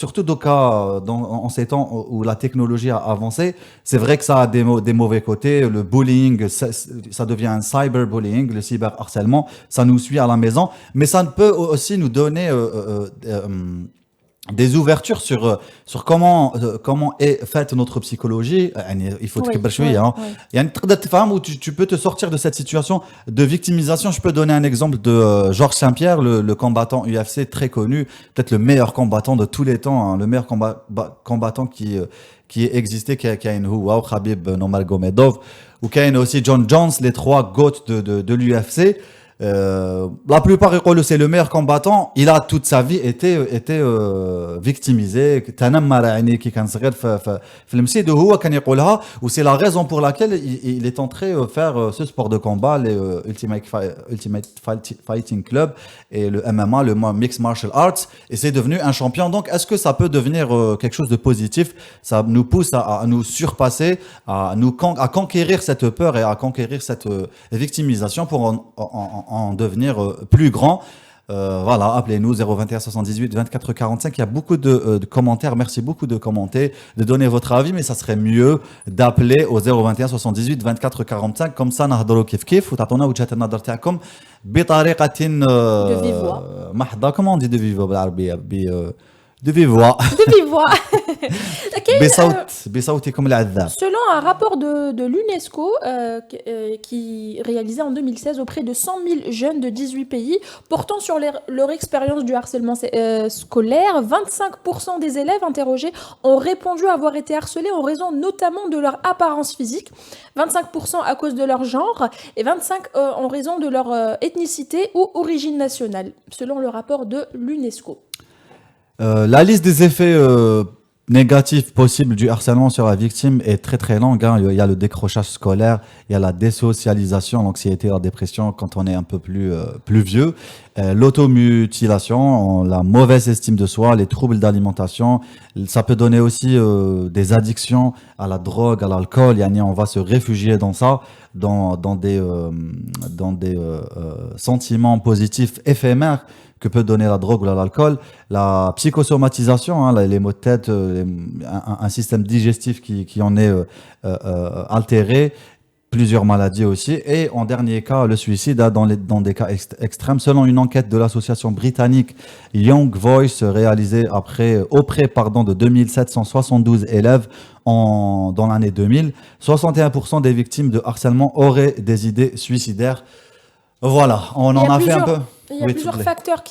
en ces temps où la technologie a avancé, c'est vrai que ça a des mauvais côtés. Le bullying, ça devient un cyberbullying, le cyberharcèlement. Ça nous suit à la maison, mais ça peut aussi nous donner des ouvertures sur comment est faite notre psychologie. Il faut تكبر شوية. تقدر تفهم où tu peux te sortir de cette situation de victimisation. Je peux donner un exemple de Georges Saint-Pierre, le combattant UFC très connu, peut-être le meilleur combattant de tous les temps, hein, le meilleur combattant qui ait existé, كاين هو وخبيب نورماغوميدوف وكاين aussi John Jones, les trois goats de l'UFC. La plupart يقولوا c'est le meilleur combattant. Il a toute sa vie été victimisé. تنمر يعني كي كان صغير في المسجد وهو كان يقولها و c'est la raison pour laquelle il est entré faire ce sport de combat, les Ultimate Fighting Club et le MMA, le Mixed Martial Arts, et c'est devenu un champion. Donc est-ce que ça peut devenir quelque chose de positif? Ça nous pousse à nous surpasser, à conquérir cette peur et à conquérir cette victimisation pour en devenir plus grand. Voilà, appelez-nous 021 78 24 45. Il y a beaucoup de commentaires. Merci beaucoup de commenter, de donner votre avis, mais ça serait mieux d'appeler au 021 78 24 45. Comme ça, نهضروا كيف وتعطونا وجهة النظر تاعكم بطريقة de vive voix. محضة. Comment on dit de vive voix بالعربية؟ de vive voix. De vive voix. بصوتكم العذاب. Selon un rapport de l'UNESCO qui réalisé en 2016 auprès de 100 000 jeunes de 18 pays portant sur leur expérience du harcèlement scolaire, 25% des élèves interrogés ont répondu avoir été harcelés en raison notamment de leur apparence physique, 25% à cause de leur genre et 25% en raison de leur ethnicité ou origine nationale, selon le rapport de l'UNESCO. La liste des effets négatifs possibles du harcèlement sur la victime est très très longue. Hein. Il y a le décrochage scolaire, il y a la désocialisation, l'anxiété, la dépression quand on est un peu plus vieux, l'automutilation, la mauvaise estime de soi, les troubles d'alimentation. Ça peut donner aussi des addictions à la drogue, à l'alcool. On va se réfugier dans ça, dans des sentiments positifs éphémères que peut donner la drogue ou l'alcool, la psychosomatisation, hein, les maux de tête, un système digestif qui en est altéré, plusieurs maladies aussi, et en dernier cas, le suicide, hein, dans des cas extrêmes. Selon une enquête de l'association britannique Young Voice réalisée auprès de 2772 élèves dans l'année 2000, 61% des victimes de harcèlement auraient des idées suicidaires. Voilà, on en a fait un peu. Il y a plusieurs facteurs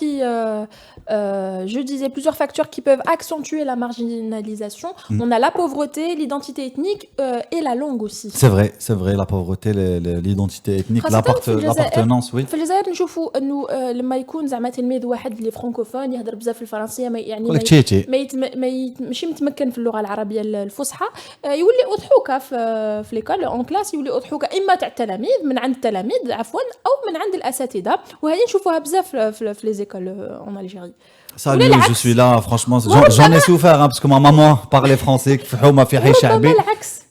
plusieurs facteurs qui peuvent accentuer la marginalisation. On a la pauvreté, l'identité ethnique et la langue aussi. C'est vrai, la pauvreté, l'identité ethnique, l'appartenance, oui. في الجزائر نشوفوا انه لما يكون زعما تلميذ واحد اللي فرانكوفون يهضر بزاف في الفرنسيه ماشي متمكن في اللغه العربيه الفصحى يولي اضحوكه في ليكول اون كلاس يولي اضحوكه اما تاع التلاميذ من عند التلاميذ عفوا او من عند الاساتذه وهذه نشوفوها بزاف في les écoles en Algérie. Salut, je suis là, franchement, j'en ai souffert hein, parce que ma maman parlait français,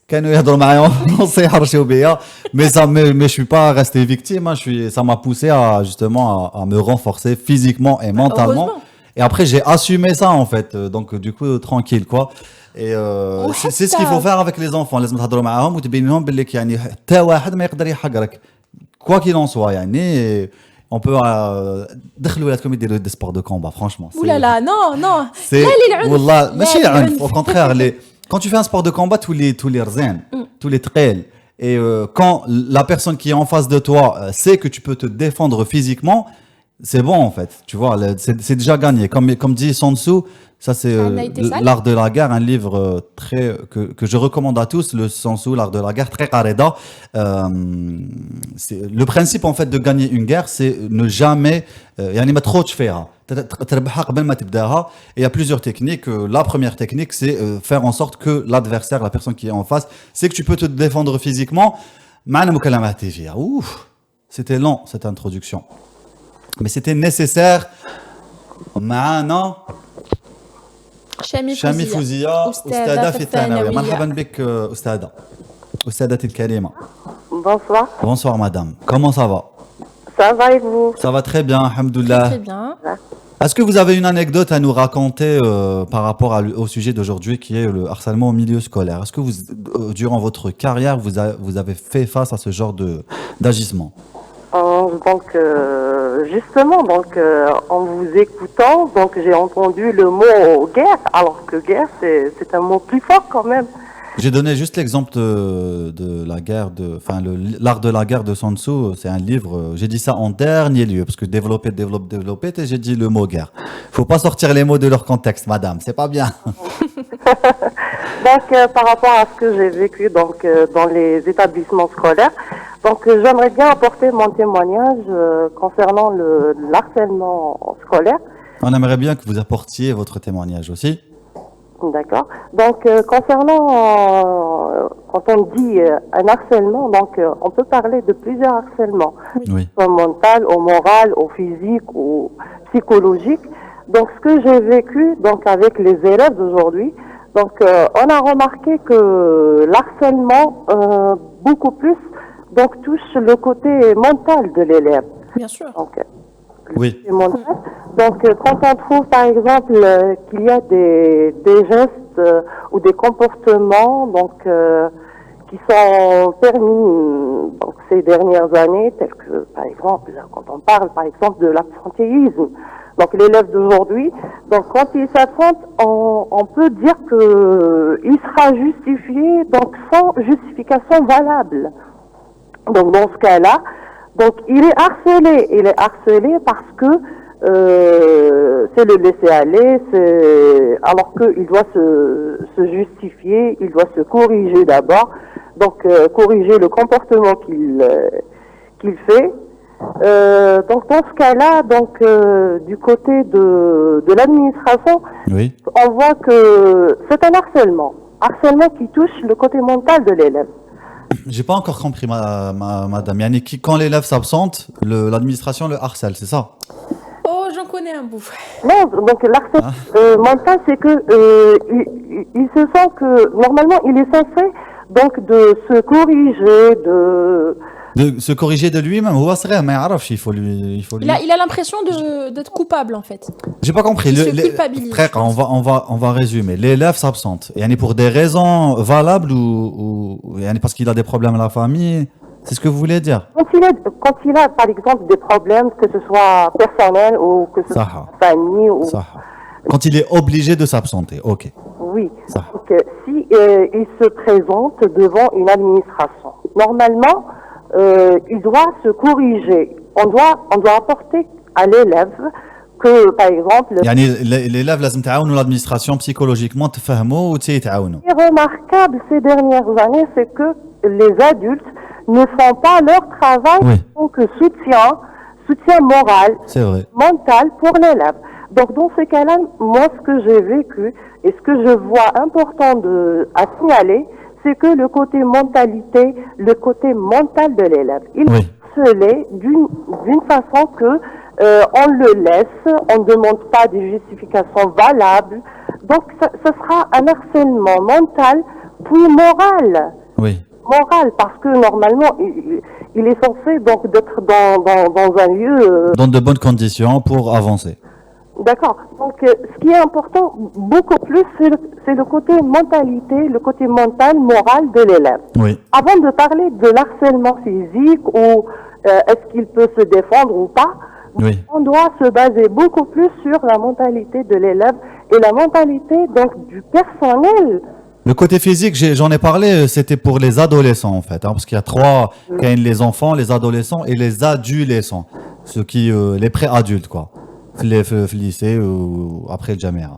كانوا يهضروا معايا français يحرشوا بيا mais je suis pas resté victime, hein, ça m'a poussé à me renforcer physiquement et mentalement. Et après j'ai assumé ça en fait, donc du coup tranquille quoi. Et c'est ce qu'il faut faire avec les enfants, لازم تهضروا معاهم وتبين لهم باللي يعني حتى واحد ما يقدر يحقرك quoi qu'il en soit يعني. On peut دخلوا ولادكم يديروا des sports de combat franchement. Ouh là là, non. C'est والله ماشي عنف, au contraire Quand tu fais un sport de combat, tous les rzens, tous les trails, et quand la personne qui est en face de toi sait que tu peux te défendre physiquement, c'est bon en fait. Tu vois, c'est déjà gagné. Comme dit Sun Tzu, ça c'est l'art de la guerre, un livre que je recommande à tous, le Sun Tzu, l'art de la guerre, très qareda. Le principe en fait de gagner une guerre, c'est ne jamais يعني ما تخوضش فيها. تربحها قبل ما تبداها. Et il y a plusieurs techniques. La première technique, c'est faire en sorte que l'adversaire, la personne qui est en face, c'est que tu peux te défendre physiquement. معنا مكالمات تيجي. Ouf, c'était long cette introduction. Mais c'était nécessaire. معنا شامي فوزية أستاذة في الثانوية. مرحبا بك أستاذتي الكريمة. Bonsoir. Bonsoir madame. Comment ça va? Ça va et vous? Ça va très bien, alhamdoulilah. Très bien. Est-ce que vous avez une anecdote à nous raconter par rapport au sujet d'aujourd'hui qui est le harcèlement au milieu scolaire? Est-ce que vous, durant votre carrière, vous avez fait face à ce genre d'agissement? Donc, justement, en vous écoutant, donc j'ai entendu le mot guerre, alors que guerre, c'est un mot plus fort quand même. J'ai donné juste l'exemple de la guerre, l'art de la guerre de Sun Tzu, c'est un livre, j'ai dit ça en dernier lieu, parce que développer, et j'ai dit le mot guerre. Faut pas sortir les mots de leur contexte, madame, c'est pas bien. Donc, par rapport à ce que j'ai vécu dans les établissements scolaires, donc j'aimerais bien apporter mon témoignage concernant le harcèlement scolaire. On aimerait bien que vous apportiez votre témoignage aussi. D'accord. Donc, concernant, quand on dit un harcèlement, donc on peut parler de plusieurs harcèlements. Oui. Au mental, au moral, au physique, au psychologique. Donc, ce que j'ai vécu donc avec les élèves d'aujourd'hui, donc on a remarqué que l'harcèlement beaucoup plus donc touche le côté mental de l'élève. Bien sûr. Donc, oui. Donc, quand on trouve, par exemple, qu'il y a des gestes ou des comportements donc, qui sont permis donc, ces dernières années, tels que, par exemple, quand on parle, par exemple, de l'absentéisme, donc l'élève d'aujourd'hui, donc quand il s'absente, on peut dire qu'il sera justifié, donc sans justification valable. Donc, dans ce cas-là, donc il est harcelé parce que c'est le laisser aller, alors qu'il doit se justifier, il doit se corriger d'abord, donc corriger le comportement qu'il fait. Donc dans ce cas-là, donc du côté de l'administration, oui. on voit que c'est un harcèlement qui touche le côté mental de l'élève. J'ai pas encore compris, madame. Yani, quand l'élève s'absente, l'administration le harcèle, c'est ça? Oh, j'en connais un bout. Non, donc l'harcèlement mental, c'est que il se sent que normalement il est censé donc de se corriger, de se corriger de lui-même. Il faut lui. Il a l'impression d'être coupable en fait. J'ai pas compris. Il se culpabilise. Frère, on va résumer. L'élève s'absente. Yani pour des raisons valables ou parce qu'il a des problèmes à la famille. C'est ce que vous voulez dire? Quand il a par exemple des problèmes, que ce soit personnel ou que ce soit famille ou. Quand il est obligé de s'absenter, ok. Oui. Donc si il se présente devant une administration, normalement. Il doit se corriger. On doit apporter à l'élève que, par exemple... يعني l'élève لازم تعاونوا l'administration psychologiquement تفهموا وتعاونوا. Ce qui est remarquable ces dernières années, c'est que les adultes ne font pas leur travail en tant que soutien moral, mental pour l'élève. Donc dans ce cas-là, moi ce que j'ai vécu et ce que je vois important à signaler, c'est que le côté côté mental de l'élève, il est harcelé d'une façon que on le laisse, on ne demande pas des justifications valables. Donc ce sera un harcèlement mental puis moral. Oui. Moral, parce que normalement il est censé donc d'être dans un lieu dans de bonnes conditions pour avancer. D'accord. Donc, ce qui est important, beaucoup plus, c'est le côté mentalité, le côté mental, moral de l'élève. Oui. Avant de parler de l'harcèlement physique ou est-ce qu'il peut se défendre ou pas, on doit se baser beaucoup plus sur la mentalité de l'élève et la mentalité donc du personnel Le côté physique, j'en ai parlé, c'était pour les adolescents en fait, hein, parce qu'il y a trois, il y a les enfants, les adolescents et les adolescents, ceux qui, les pré-adultes quoi, les lycée ou après le jamia.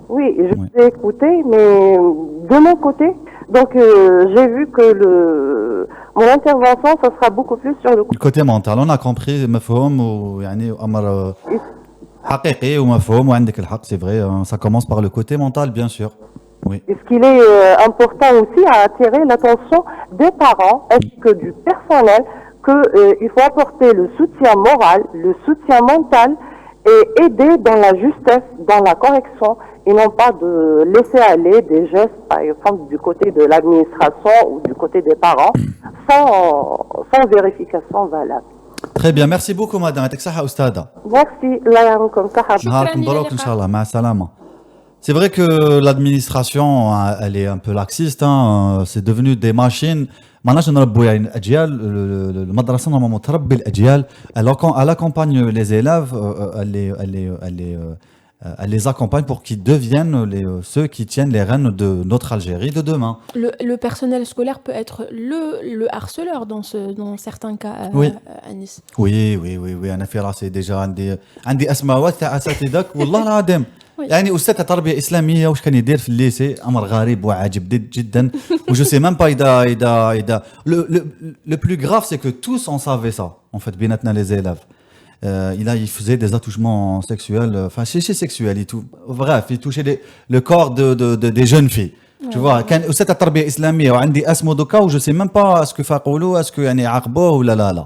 Oui, je vous ai écouté, mais de mon côté, donc j'ai vu que mon intervention, ça sera beaucoup plus sur Le côté mental, on a compris, مفهوم ويعني أمر حقيقي ومفهوم وعندك الحق, c'est vrai, hein, ça commence par le côté mental bien sûr. Oui. Est-ce qu'il est important aussi à attirer l'attention des parents ainsi que du personnel qu'il faut apporter le soutien moral, le soutien mental et aider dans la justesse, dans la correction et non pas de laisser aller des gestes, par exemple, du côté de l'administration ou du côté des parents sans vérification valable. Très bien, merci beaucoup madame. يعطيك الصحة أستاذة. Merci, الله يعاونكم صحة. نهاركم مبروك إن شاء الله, مع السلامة. C'est vrai que l'administration, elle est un peu laxiste, hein. C'est devenu des machines. معناش نربوا يعني الأجيال, المدرسة normalement تربي الأجيال, elle accompagne les élèves, elle les accompagne pour qu'ils deviennent ceux qui tiennent les rênes de notre Algérie de demain. Le personnel scolaire peut être le harceleur dans certains cas, Oui. à Nice. Oui, أنا في راسي ديجا عندي أسماوات تاع أساتذة والله العظيم. يعني أستاذ تربية إسلامية واش كان يدير في الليسي أمر غريب وعجيب جدا. وجو سي ميم با إذا le plus grave c'est que tous on savait ça en fait بيناتنا les élèves. Il faisait des attouchements sexuels, enfin sexuels et tout. Bref, il touchait le corps des jeunes filles. Tu vois, كان أستاذ تربية إسلامية وعندي اسمه دوكا وجو سي ميم با اسكو فاقولوا اسكو يعني عاقبوه ولا لا.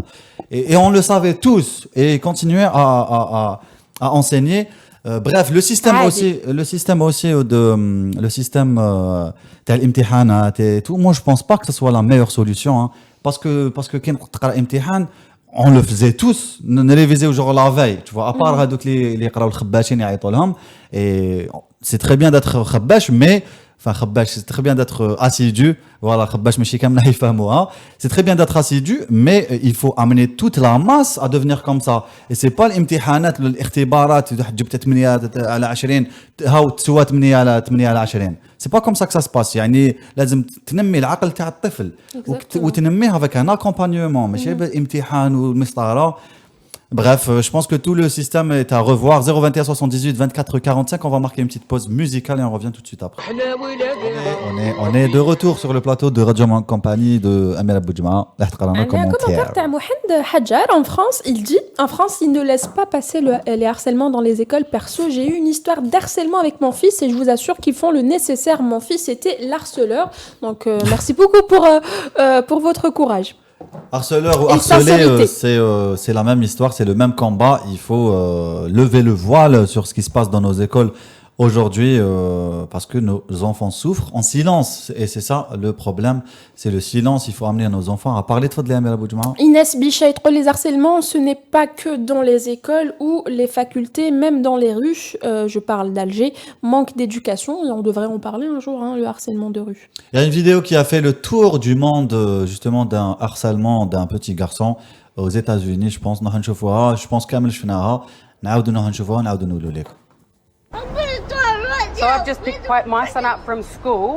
Et on le savait tous et il continuait à enseigner. Bref, le système aussi le système تاع الامتحانات et tout, moi je pense pas que ce soit la meilleure solution, hein, parce que كي تقرا امتحان on le faisait tous, on révisait genre la veille, tu vois, à part هذوك اللي يقراو الخباشين يعيطوا لهم. Et c'est très bien d'être خباش, mais enfin خباش, c'est très bien d'être assidu. Voilà, خباش ماشي كامل يفهموها. C'est très bien d'être assidu, mais il faut amener toute la masse à devenir comme ça. Et c'est pas الامتحانات الاختبارات جبت 8 على 20 هاو تسوى 8 على 8 على 20. C'est pas comme ça que ça se passe. يعني لازم تنمي العقل تاع الطفل وتنميه avec un accompagnement, ماشي بالامتحان والمسطره. Bref, je pense que tout le système est à revoir. 021 78 24 45. On va marquer une petite pause musicale et on revient tout de suite après. On est de retour sur le plateau de Radio Man Compagnie de Amir Aboudjma. Un commentaire de Mohamed Hadjar en France. Il dit en France, ils ne laissent pas passer les harcèlements dans les écoles. Perso, j'ai eu une histoire d'harcèlement avec mon fils et je vous assure qu'ils font le nécessaire. Mon fils était l'harceleur. Donc, merci beaucoup pour votre courage. Harceleur ou harcelé, c'est la même histoire, c'est le même combat. Il faut lever le voile sur ce qui se passe dans nos écoles aujourd'hui, parce que nos enfants souffrent en silence. Et c'est ça le problème, c'est le silence. Il faut amener nos enfants à parler de Fadli Amir Aboudjma. Inès Bichait, les harcèlements, ce n'est pas que dans les écoles ou les facultés, même dans les rues. Je parle d'Alger, manque d'éducation. Et on devrait en parler un jour, hein, le harcèlement de rue. Il y a une vidéo qui a fait le tour du monde, justement, d'un harcèlement d'un petit garçon aux États-Unis. Je pense, je pense كامل شفناها. نعاودو نشوفوها نعاودو نقولوا لكم. So I've just picked my son up from school,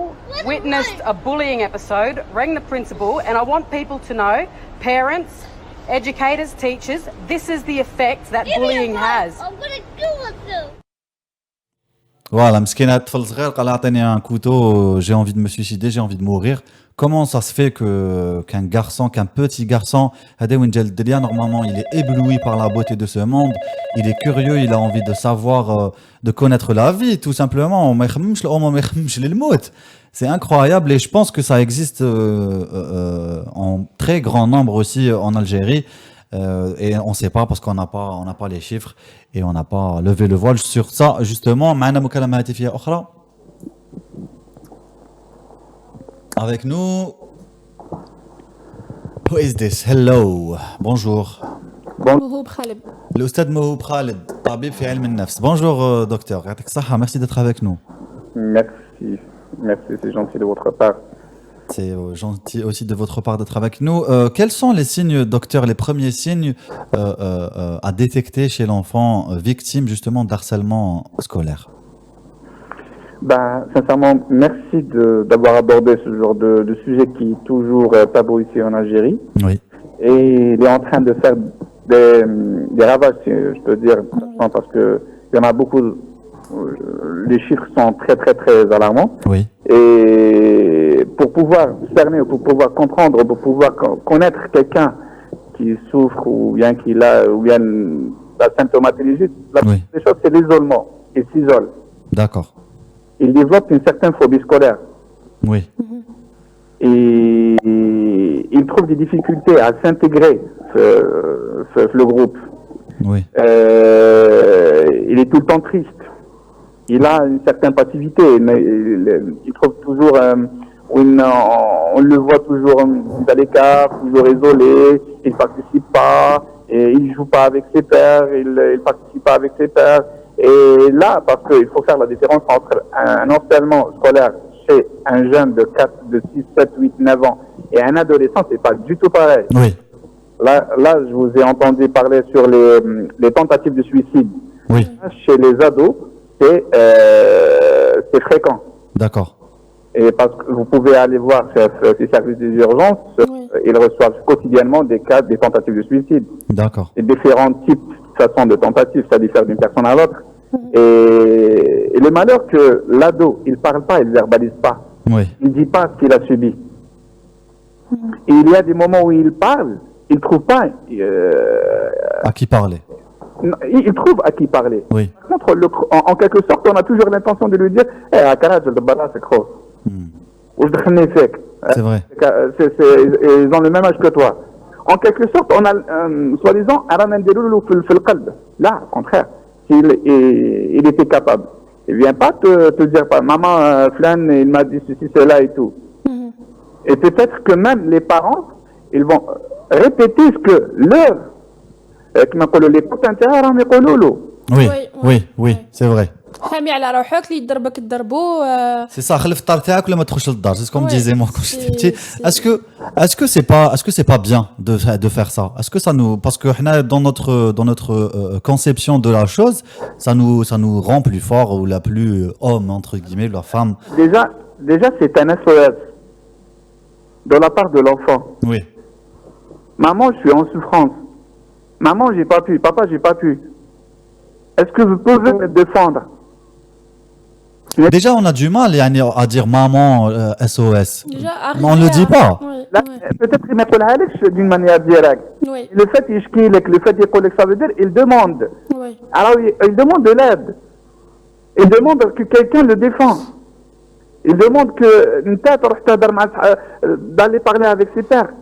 witnessed a bullying episode, rang the principal, and I want people to know, parents, educators, teachers, this is the effect that bullying has. I'm gonna kill myself. Voilà, مسكينة طفل صغير قال اعطيني un couteau, j'ai envie de me suicider, j'ai envie de mourir. Comment ça se fait qu'un petit garçon, normalement il est ébloui par la beauté de ce monde, il est curieux, il a envie de savoir, de connaître la vie tout simplement. C'est incroyable et je pense que ça existe en très grand nombre aussi en Algérie. Et on ne sait pas parce qu'on n'a pas les chiffres et on n'a pas levé le voile sur ça justement. Avec nous, who is this? Hello, bonjour. L'Oustad Mohub Khaled, tabib fi ilm al-nafs. Bonjour docteur, merci d'être avec nous. Merci, c'est gentil de votre part. C'est gentil aussi de votre part d'être avec nous. Quels sont les signes, docteur, les premiers signes à détecter chez l'enfant victime justement d'harcèlement scolaire? Ben, sincèrement, merci d'avoir abordé ce genre de sujet qui est toujours tabou ici en Algérie. Oui. Et il est en train de faire des ravages, si je peux dire, parce que il y en a beaucoup. Les chiffres sont très très très alarmants. Oui. Et pour pouvoir cerner, pour pouvoir comprendre, pour pouvoir connaître quelqu'un qui souffre ou bien qui a ou bien la symptomatologie, la première des choses c'est l'isolement. Il s'isole. D'accord. Il développe une certaine phobie scolaire. Oui. Et il trouve des difficultés à s'intégrer le groupe. Oui. Il est tout le temps triste. Il a une certaine passivité, mais il trouve toujours, on le voit toujours à l'écart, toujours isolé, il participe pas, et il joue pas avec ses pairs, il participe pas avec ses pairs. Et là, parce qu'il faut faire la différence entre un harcèlement scolaire chez un jeune de 6, 7, 8, 9 ans et un adolescent, c'est pas du tout pareil. Oui. Là, je vous ai entendu parler sur les tentatives de suicide. Oui. Chez les ados, c'est fréquent. D'accord. Et parce que vous pouvez aller voir ces services des urgences, ils reçoivent quotidiennement des cas, des tentatives de suicide. D'accord. Et différents types de façons de tentatives, ça diffère d'une personne à l'autre. Et le malheur que l'ado, il parle pas, il verbalise pas. Oui. Il dit pas ce qu'il a subi. Et il y a des moments où il parle, il trouve pas à qui parler. Il trouve à qui parler. Oui. Par contre, en quelque sorte, on a toujours l'intention de lui dire c'est gros. C'est vrai. Ils ont le même âge que toi. En quelque sorte, on a, soi-disant, là, au contraire, il était capable. Il vient pas te dire, maman, Flan, il m'a dit ceci, cela et tout. Et peut-être que même les parents, ils vont répéter ce que leur, les potentiels, oui, c'est vrai. حامي على روحك اللي يضربك تضربو C'est ça, خلف الدار تاعك ولا ما تدخلش للدار, c'est ce qu'on me disait moi quand j'étais petit. Est-ce que c'est pas bien de faire ça? Est-ce que ça nous, parce que dans notre conception de la chose, ça nous rend plus fort ou la plus homme entre guillemets, la femme. Déjà c'est un SOS de la part de l'enfant. Oui. Maman, je suis en souffrance. Maman, j'ai pas pu. Papa, j'ai pas pu. Est-ce que vous pouvez me défendre? Déjà, on a du mal à dire maman SOS. Déjà, mais on ne le dit pas. Peut-être qu'il ne d'une manière directe. Oui. Le fait le fait que ça veut dire il demande. Oui. Alors, il demande de l'aide. Il demande que quelqu'un le défend. Il demande d'aller parler avec ses pères.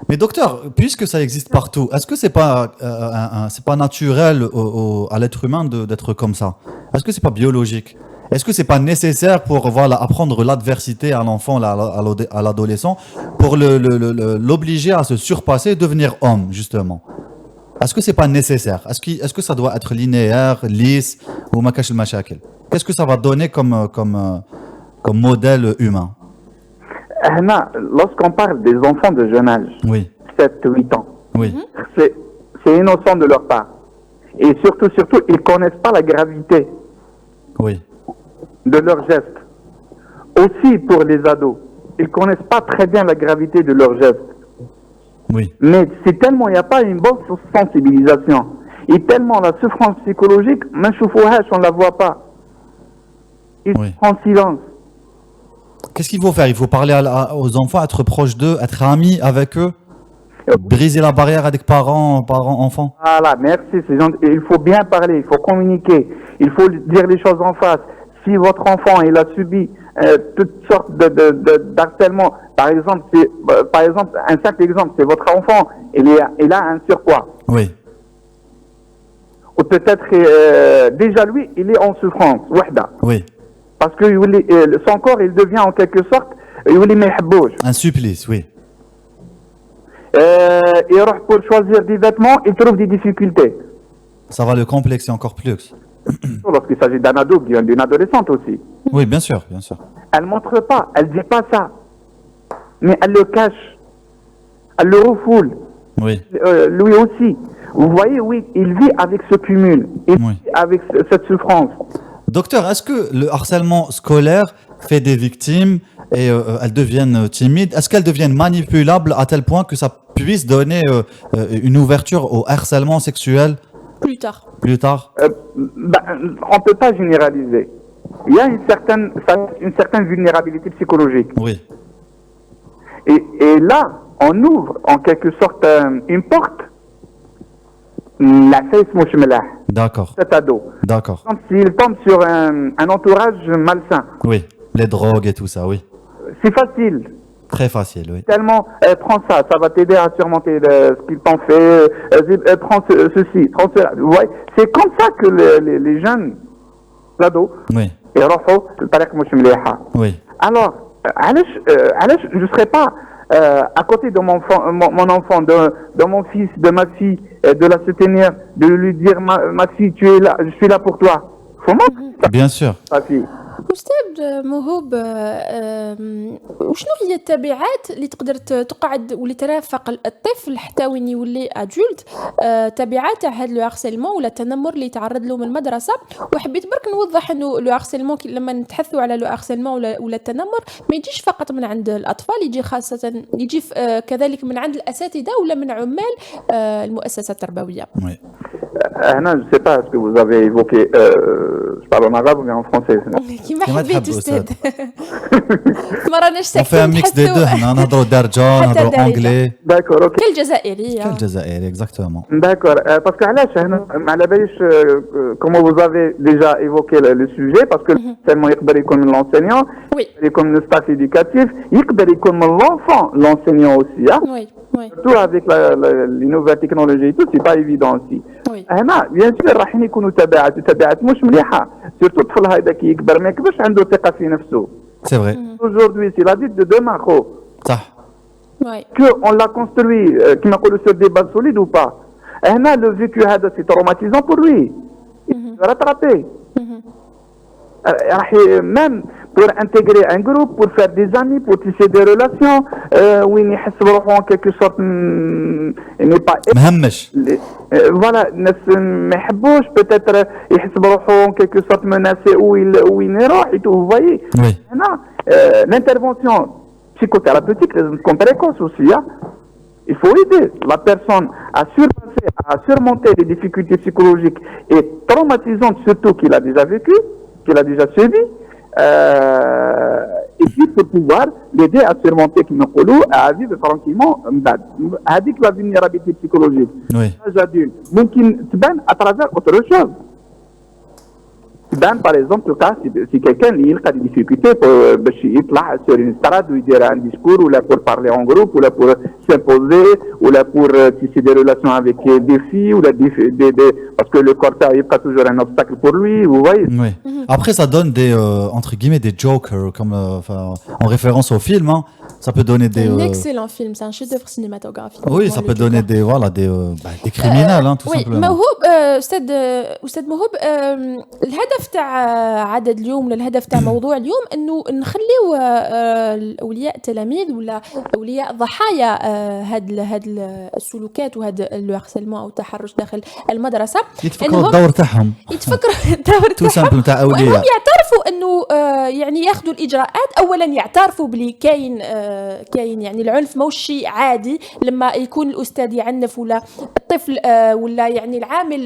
Mais docteur, puisque ça existe partout, est-ce que c'est pas naturel à l'être humain d'être comme ça? Est-ce que c'est pas biologique? Est-ce que c'est pas nécessaire pour apprendre l'adversité à l'enfant, à l'adolescent, pour l'obliger à se surpasser et devenir homme justement? Est-ce que c'est pas nécessaire? Est-ce que ça doit être linéaire, lisse ou makash al-mashakil? Qu'est-ce que ça va donner comme modèle humain? Lorsqu'on parle des enfants de jeune âge, oui. 7-8 ans, oui. C'est innocent de leur part. Et surtout, ils ne connaissent pas la gravité oui. de leurs gestes. Aussi pour les ados, ils ne connaissent pas très bien la gravité de leurs gestes. Oui. Mais c'est tellement, il n'y a pas une bonne sensibilisation. Et tellement la souffrance psychologique, on ne la voit pas. Ils sont en silence. Qu'est-ce qu'il faut faire? Il faut parler aux enfants, être proche d'eux, être amis avec eux, briser la barrière avec parents, enfants. Voilà, merci. Il faut bien parler, il faut communiquer, il faut dire les choses en face. Si votre enfant il a subi toutes sortes d'harcèlement, par exemple, un simple exemple, c'est votre enfant, il a un surpoids. Oui. Ou peut-être déjà lui, il est en souffrance. Oui. Parce que son corps, il devient en quelque sorte, un supplice, oui. Et pour choisir des vêtements, il trouve des difficultés. Ça va le complexer encore plus. Lorsqu'il s'agit d'un ado, d'une adolescente aussi. Oui, bien sûr, bien sûr. Elle ne montre pas, elle ne dit pas ça. Mais elle le cache. Elle le refoule. Oui. Lui aussi. Vous voyez, oui, il vit avec ce cumul. Il vit avec cette souffrance. Docteur, est-ce que le harcèlement scolaire fait des victimes et elles deviennent timides? Est-ce qu'elles deviennent manipulables à tel point que ça puisse donner une ouverture au harcèlement sexuel Plus tard. plus tard? On ne peut pas généraliser. Il y a une certaine vulnérabilité psychologique. Oui. Et là, on ouvre en quelque sorte une porte. La face mouche melah. D'accord. Cet ado. D'accord. Comme s'il tombe sur un entourage malsain. Oui. Les drogues et tout ça, oui. C'est facile. Très facile, oui. Tellement, prends ça, ça va t'aider à surmonter ce qu'ils t'ont fait. Prends ceci, prends cela. Ouais. C'est comme ça que les jeunes, l'ados, Oui. Oui. Alors, je ne serais pas à côté de mon enfant, de mon fils, de ma fille, de la soutenir, de lui dire ma fille, tu es là, je suis là pour toi. Comment Bien sûr. Ma fille. أستاذ موهوب وشنو هي التبعات اللي تقدر تقعد واللي ترافق الطفل حتى وين يولي ادولت تبعات تاع هذا لو هارسيلمون ولا التنمر اللي يتعرض له من المدرسه وحبيت برك نوضح انه لو هارسيلمون لما نتحدثوا على لو هارسيلمون ولا التنمر ما يجيش فقط من عند الاطفال يجي خاصه يجي كذلك من عند الاساتذه ولا من عمال المؤسسه التربويه. Oui. Anna, je ne sais pas ce que vous avez évoqué. Je parle en arabe ou bien en français. كيما حبيت أستاذ. ما راناش On fait un ساكتين mix des deux. نتحدثوا نهضروا درجة نهضروا anglais. D'accord, ok. كالجزائرية. كالجزائري exactement. D'accord. Parce que علاش هنا على باليش comment vous avez déjà évoqué le sujet parce que tellement يقدر يكون من l'enseignant, Oui. يكون من le staff éducatif, يقدر يكون من l'enfant, l'enseignant aussi. Hein? Oui. Oui. Surtout avec les nouvelles technologies et tout, c'est pas évident aussi. Oui. هنا bien sûr راح يكونوا تبعات مش مليحة. Surtout الطفل هذا كي يكبر ما يكبرش عنده ثقة في نفسه. C'est vrai. Aujourd'hui, c'est la vie de demain, خو. صح. Oui. On l'a construit, qui m'a connu sur des bases solides ou pas. Le vécu, c'est traumatisant pour lui. Il va rattraper. Même pour intégrer un groupe, pour faire des amis, pour tisser des relations, où il en quelque sorte n'est pas... مهمش. Voilà, ما يحبوش peut-être يحسب روحه en quelque sorte menacé où il يروح et tout, vous voyez. Oui. L'intervention psychothérapeutique est comme précoce aussi. Hein. Il faut aider la personne à surmonter les difficultés psychologiques et traumatisantes surtout qu'il a déjà vécues, qu'il a déjà subies. Et puis pour pouvoir l'aider à surmonter à vivre tranquillement avec la vulnérabilité psychologique. Oui. ممكن تبان à travers autre chose. تبان par exemple le cas si quelqu'un اللي يلقى des difficultés باش يطلع sur une estrade ويدير un discours ou là pour parler en groupe ou là pour s'imposer ou là pour tisser des relations avec des filles ou là parce que le corps يبقى toujours un obstacle pour lui, vous voyez. Oui. Après, ça donne des entre guillemets des jokers comme en référence au film. Hein. Ça peut donner des. Un excellent film, c'est un chef-d'œuvre cinématographique. Oui, ça peut donner des des criminels, hein, tout oui. simplement. موهوب أستاذ موهوب الهدف تاع عدد اليوم ولا الهدف تاع موضوع اليوم انه نخليو اولياء التلاميذ ولا اولياء ضحايا هاد السلوكات وهذا لو هارسيلمون او التحرش داخل المدرسه يتفكروا الدور تاعهم. يتفكروا الدور تاعهم تاع اولياء. وهم يعترفوا انه يعني ياخذوا الاجراءات. اولا يعترفوا بلي كاين يعني العنف ماهوش شيء عادي لما يكون الاستاذ يعنف ولا الطفل ولا يعني العامل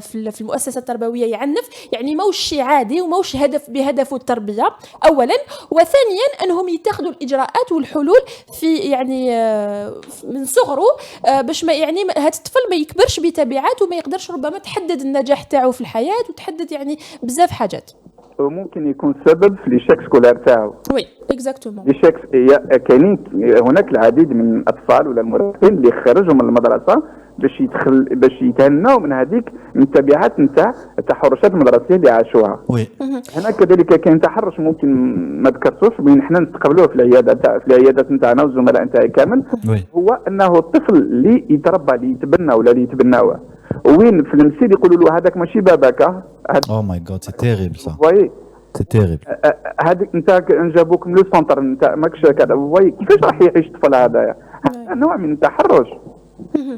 في المؤسسه التربويه يعنف، يعني ماهوش شيء عادي وماهوش بهدف التربيه اولا. وثانيا انهم يتخذوا الاجراءات والحلول في يعني من صغره باش ما يعني هذا الطفل ما يكبرش بتبعات وما يقدرش ربما تحدد النجاح تاعو في الحياه وتحدد يعني بزاف حاجات. ممكن يكون سبب في ليشيك سكولار تاعو. وي اكزاكتومون. ليشيك كاينين هناك العديد من الاطفال ولا المراهقين اللي خرجوا من المدرسه باش يتهنوا من هذيك من التبعات نتاع التحرشات المدرسيه اللي عاشوها. وي. هنا كذلك كاين تحرش ممكن ما ذكرتوش بين حنا نستقبلوه في العيادات نتاعنا والزملاء نتاعي كامل. وي. هو انه الطفل اللي يتربى اللي يتبنى ولا اللي يتبناوه وين في المسجد يقولوا له هذاك ماشي باباك. او ماي جاد سي تيريبل صح. وي سي تيريبل. هذيك انت جابوك من لو سونتر انت ماكش كذا. وي كيفاش راح يعيش الطفل هذايا؟ نوع من التحرش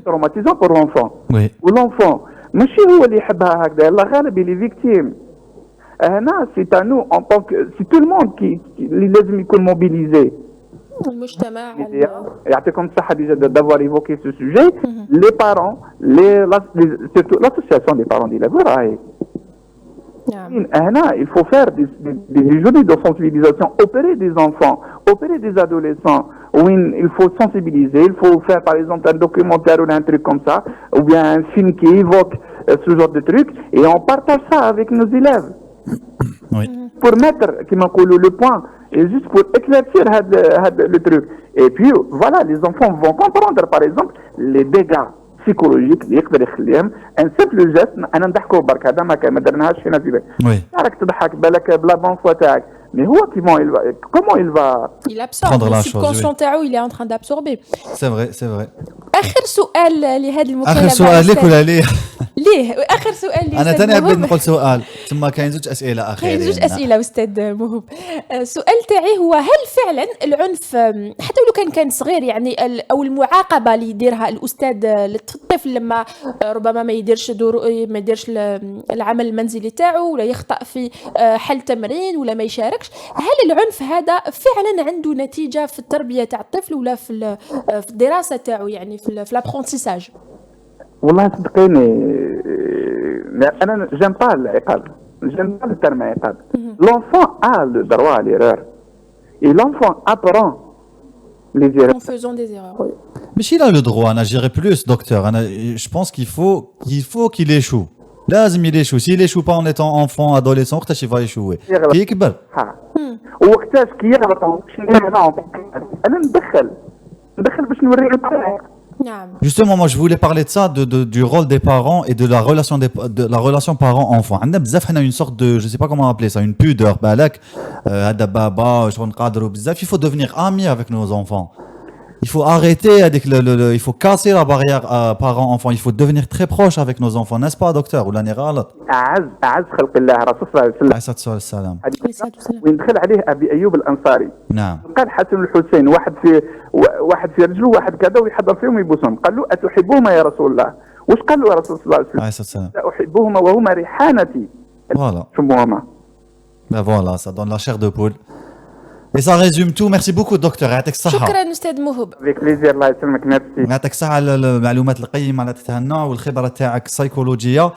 traumatisant pour l'enfant. Oui. والانفون ماشي هو اللي يحبها هكذا، الله غالب اللي فيكتيم. هنا c'est à nous en tant que c'est tout le monde qui اللي لازم يكون mobilisé. المجتمع يعطيكم الصحة déjà d'avoir évoqué ce sujet. Les parents, surtout l'association des parents d'élèves راهي. Il faut faire des journées de sensibilisation, opérer des enfants, opérer des adolescents, où il faut sensibiliser, il faut faire par exemple un documentaire ou un truc comme ça, ou bien un film qui évoque ce genre de truc, et on partage ça avec nos élèves. Oui. Pour mettre, qui le point, et juste pour éclaircir le truc. Et puis voilà, les enfants vont comprendre par exemple les dégâts psychologique اللي يقدر يخليهم ان سامبل جيست. انا نضحكوا برك هذا ما درناهاش فينا في بالك. راك تضحك بالك بلا بون فوا تاعك mais هو comment il va il absorbe le subconscient تاعو il est en train d'absorber. c'est vrai. اخر سؤال لهذا المكالمه. اخر سؤال لك ولا ليه؟ ليه اخر سؤال لي انا تاني حبيت نقول سؤال ثم كاين زوج اسئله اخيره. كاين زوج اسئله استاذ مهوب. السؤال تاعي هو هل فعلا العنف حتى ولو كان صغير يعني او المعاقبه اللي يديرها الاستاذ للطفل لما ربما ما يديرش العمل المنزلي تاعو ولا يخطأ في حل تمرين ولا ما يشاركش، هل العنف هذا فعلا عنده نتيجه في التربيه تاع الطفل ولا في الدراسه تاعو يعني في لابرونتيساج؟ والله صدقيني انا j'aime pas العقاب، j'aime pas le terme عقاب. L'enfant a le droit à l'erreur et l'enfant apprend les erreurs en faisant des erreurs. Mais il a le droit, انا j'irai plus docteur. Je pense qu'il faut qu'il échoue. لازم يليشو. S'il échoue pas en étant enfant, adolescent, وقتاش il va échouer. كي يكبر. وقتاش كي يغلط انا ندخل باش نوريه الطريق. Justement, moi je voulais parler de ça, du rôle des parents et de la relation parent-enfant. On a بزاف حنا une sorte de, je sais pas comment appeler ça, une pudeur. بالك هذا بابا شغل نقادروا بزاف. Il faut devenir ami avec nos enfants. Il faut arrêter avec il faut casser la barrière parent-enfant. Il faut devenir très proche avec nos enfants, n'est-ce pas docteur? ولا أنا غلط؟ أعز خلق الله الرسول صلى الله عليه وسلم. عليه الصلاة والسلام. وين دخل عليه أبي أيوب الأنصاري. نعم. قال حسن الحسين واحد في رجله واحد كذا ويحضر فيهم ويبوسهم. قال له أتحبهما يا رسول الله؟ وش قال له يا رسول الله صلى الله عليه وسلم؟ عليه الصلاة والسلام. أحبهما وهما ريحانتي. Voilà. شموهما. Ben voilà, ça donne la chair de poule. Et ça résume tout. Merci beaucoup docteur. يعطيك الصحة. شكرا أستاذ مهوب. Avec plaisir الله يسلمك ميرسي. يعطيك الصحة على المعلومات القيمة اللي عطيتها والخبرة تاعك السيكولوجية.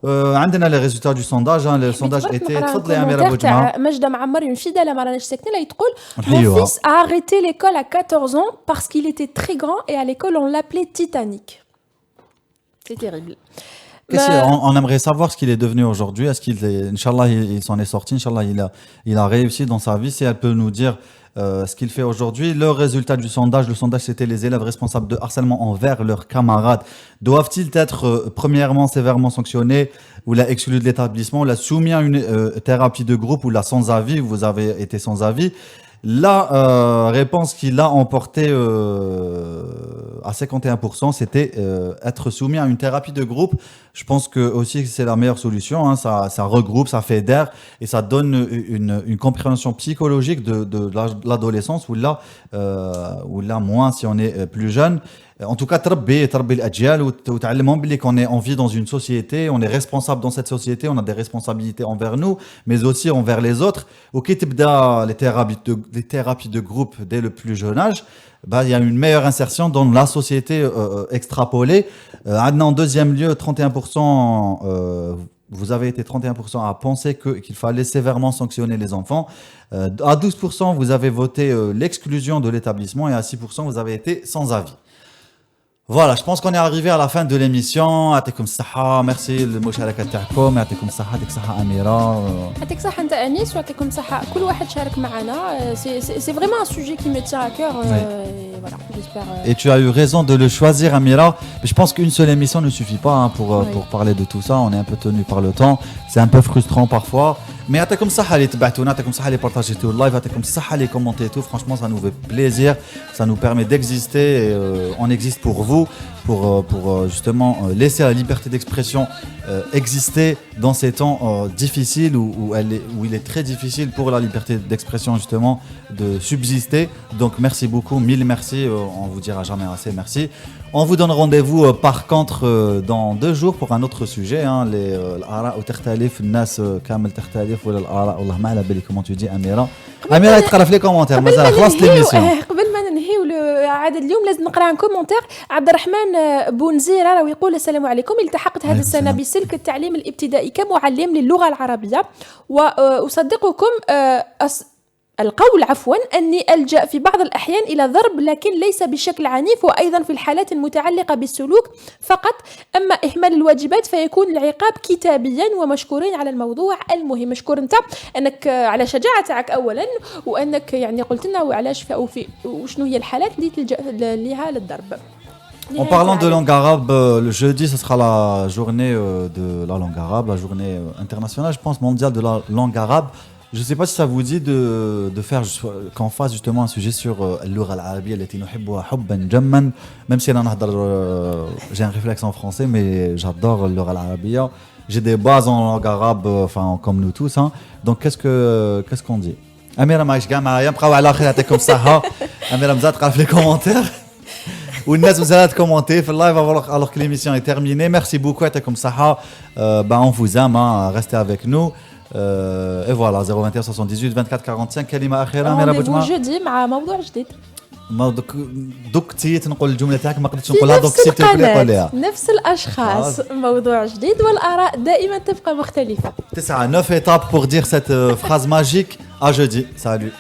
عندنا لي ريزولتا دو سونداج. لو سونداج ايتي تفضلي يا أميرة بوجمع. مجدة معمر ينشد لما راناش ساكنين لا تقول mon fils a arrêté l'école à 14 ans parce qu'il était très grand et à l'école on l'appelait Titanic. C'est terrible. On aimerait savoir ce qu'il est devenu aujourd'hui. Est-ce qu'il est, Inch'Allah, il s'en est sorti. Inch'Allah, il a réussi dans sa vie. Si elle peut nous dire ce qu'il fait aujourd'hui. Le résultat du sondage, c'était les élèves responsables de harcèlement envers leurs camarades. Doivent-ils être premièrement sévèrement sanctionnés ou là exclus de l'établissement, ou là soumis à une thérapie de groupe ou là sans avis, vous avez été sans avis? La réponse qu'il a emporté à 51%, c'était être soumis à une thérapie de groupe. Je pense que aussi c'est la meilleure solution. Hein. Ça regroupe, ça fédère et ça donne une compréhension psychologique de l'adolescence ou là moins si on est plus jeune. En tout cas, تربي الأجيال وتعلمهم باللي qu'on est en vie dans une société, on est responsable dans cette société, on a des responsabilités envers nous, mais aussi envers les autres. وكي تبدا les thérapies de groupe dès le plus jeune âge, il y a une meilleure insertion dans la société extrapolée. En deuxième lieu, 31%, vous avez été 31% à penser qu'il fallait sévèrement sanctionner les enfants. À 12%, vous avez voté l'exclusion de l'établissement et à 6%, vous avez été sans avis. Voilà, je pense qu'on est arrivé à la fin de l'émission. يعطيكم الصحة. Merci للمشاركة تاعكم. يعطيكم الصحة. يعطيك الصحة أميرة. يعطيك الصحة أنت أنيس ويعطيكم الصحة كل واحد شارك معنا. C'est vraiment un sujet qui me tient à cœur. Voilà, j'espère. Et tu as eu raison de le choisir, Amira. Je pense qu'une seule émission ne suffit pas pour parler de tout ça. On est un peu tenu par le temps. C'est un peu frustrant parfois. Mais يعطيكم الصحة اللي تبعتونا. يعطيكم الصحة اللي بارطاجيتوا اللايف. يعطيكم الصحة اللي كومونتيتوا. Franchement, ça nous fait plaisir. Ça nous permet d'exister. Et, on existe pour vous. vous pour justement laisser la liberté d'expression exister dans ces temps difficiles où il est très difficile pour la liberté d'expression justement de subsister. Donc merci beaucoup, mille merci, on vous dira jamais assez merci. On vous donne rendez-vous par contre dans 2 jours pour un autre sujet, hein, les الآراء وتختلف الناس كامل تختلف ولا الآراء والله ما على بالي comment tu dis أميرة تقرا في لي كومونتير مازال خلاص ليميسيون. قبل ما ننهيو عدد اليوم لازم نقرا عن كومونتير. عبد الرحمن بونزيرة راه يقول السلام عليكم، التحقت هذه السنة بسلك التعليم الابتدائي كمعلم للغة العربية، وأصدقكم القول أني ألجأ في بعض الأحيان إلى ضرب لكن ليس بشكل عنيف، وأيضا في الحالات المتعلقة بالسلوك فقط، أما إهمال الواجبات فيكون العقاب كتابيا. ومشكورين على الموضوع المهم. مشكور أنت أنك على شجاعتك أولا، وأنك يعني قلت لنا وعلاش وشنو هي الحالات اللي تلجأ لها للضرب. En parlant de langue arabe, le jeudi, ce sera la journée de la langue arabe, la journée internationale, je pense, mondiale de la langue arabe. Je ne sais pas si ça vous dit de faire qu'on fasse justement un sujet sur اللغة العربية التي نحبها حبا جما, même si j'ai un réflexe en français, mais j'adore اللغة العربية. J'ai des bases en langue arabe, enfin comme nous tous, hein. Donc qu'est-ce qu'on dit? أميرة معيش كاع معايا, بقاو على خير, يعطيكم الصحة. أميرة مزال تقرا في les commentaires. والناس مازالت كومونتي في اللايف alors que l'émission est terminée. Merci beaucoup, يعطيكم الصحة. On vous aime, hein, restez avec nous. Et voilà 021 78 24 45 كلمة أخيرة أميرة بوجمع. جودي مع موضوع جديد. دوكتي تنقول الجملة تاعك ما قدرتش نقولها, دوك سي تبلي قوليها. نفس الأشخاص, موضوع جديد والآراء دائما تبقى مختلفة. 9 étapes pour dire cette phrase magique. À jeudi. Salut.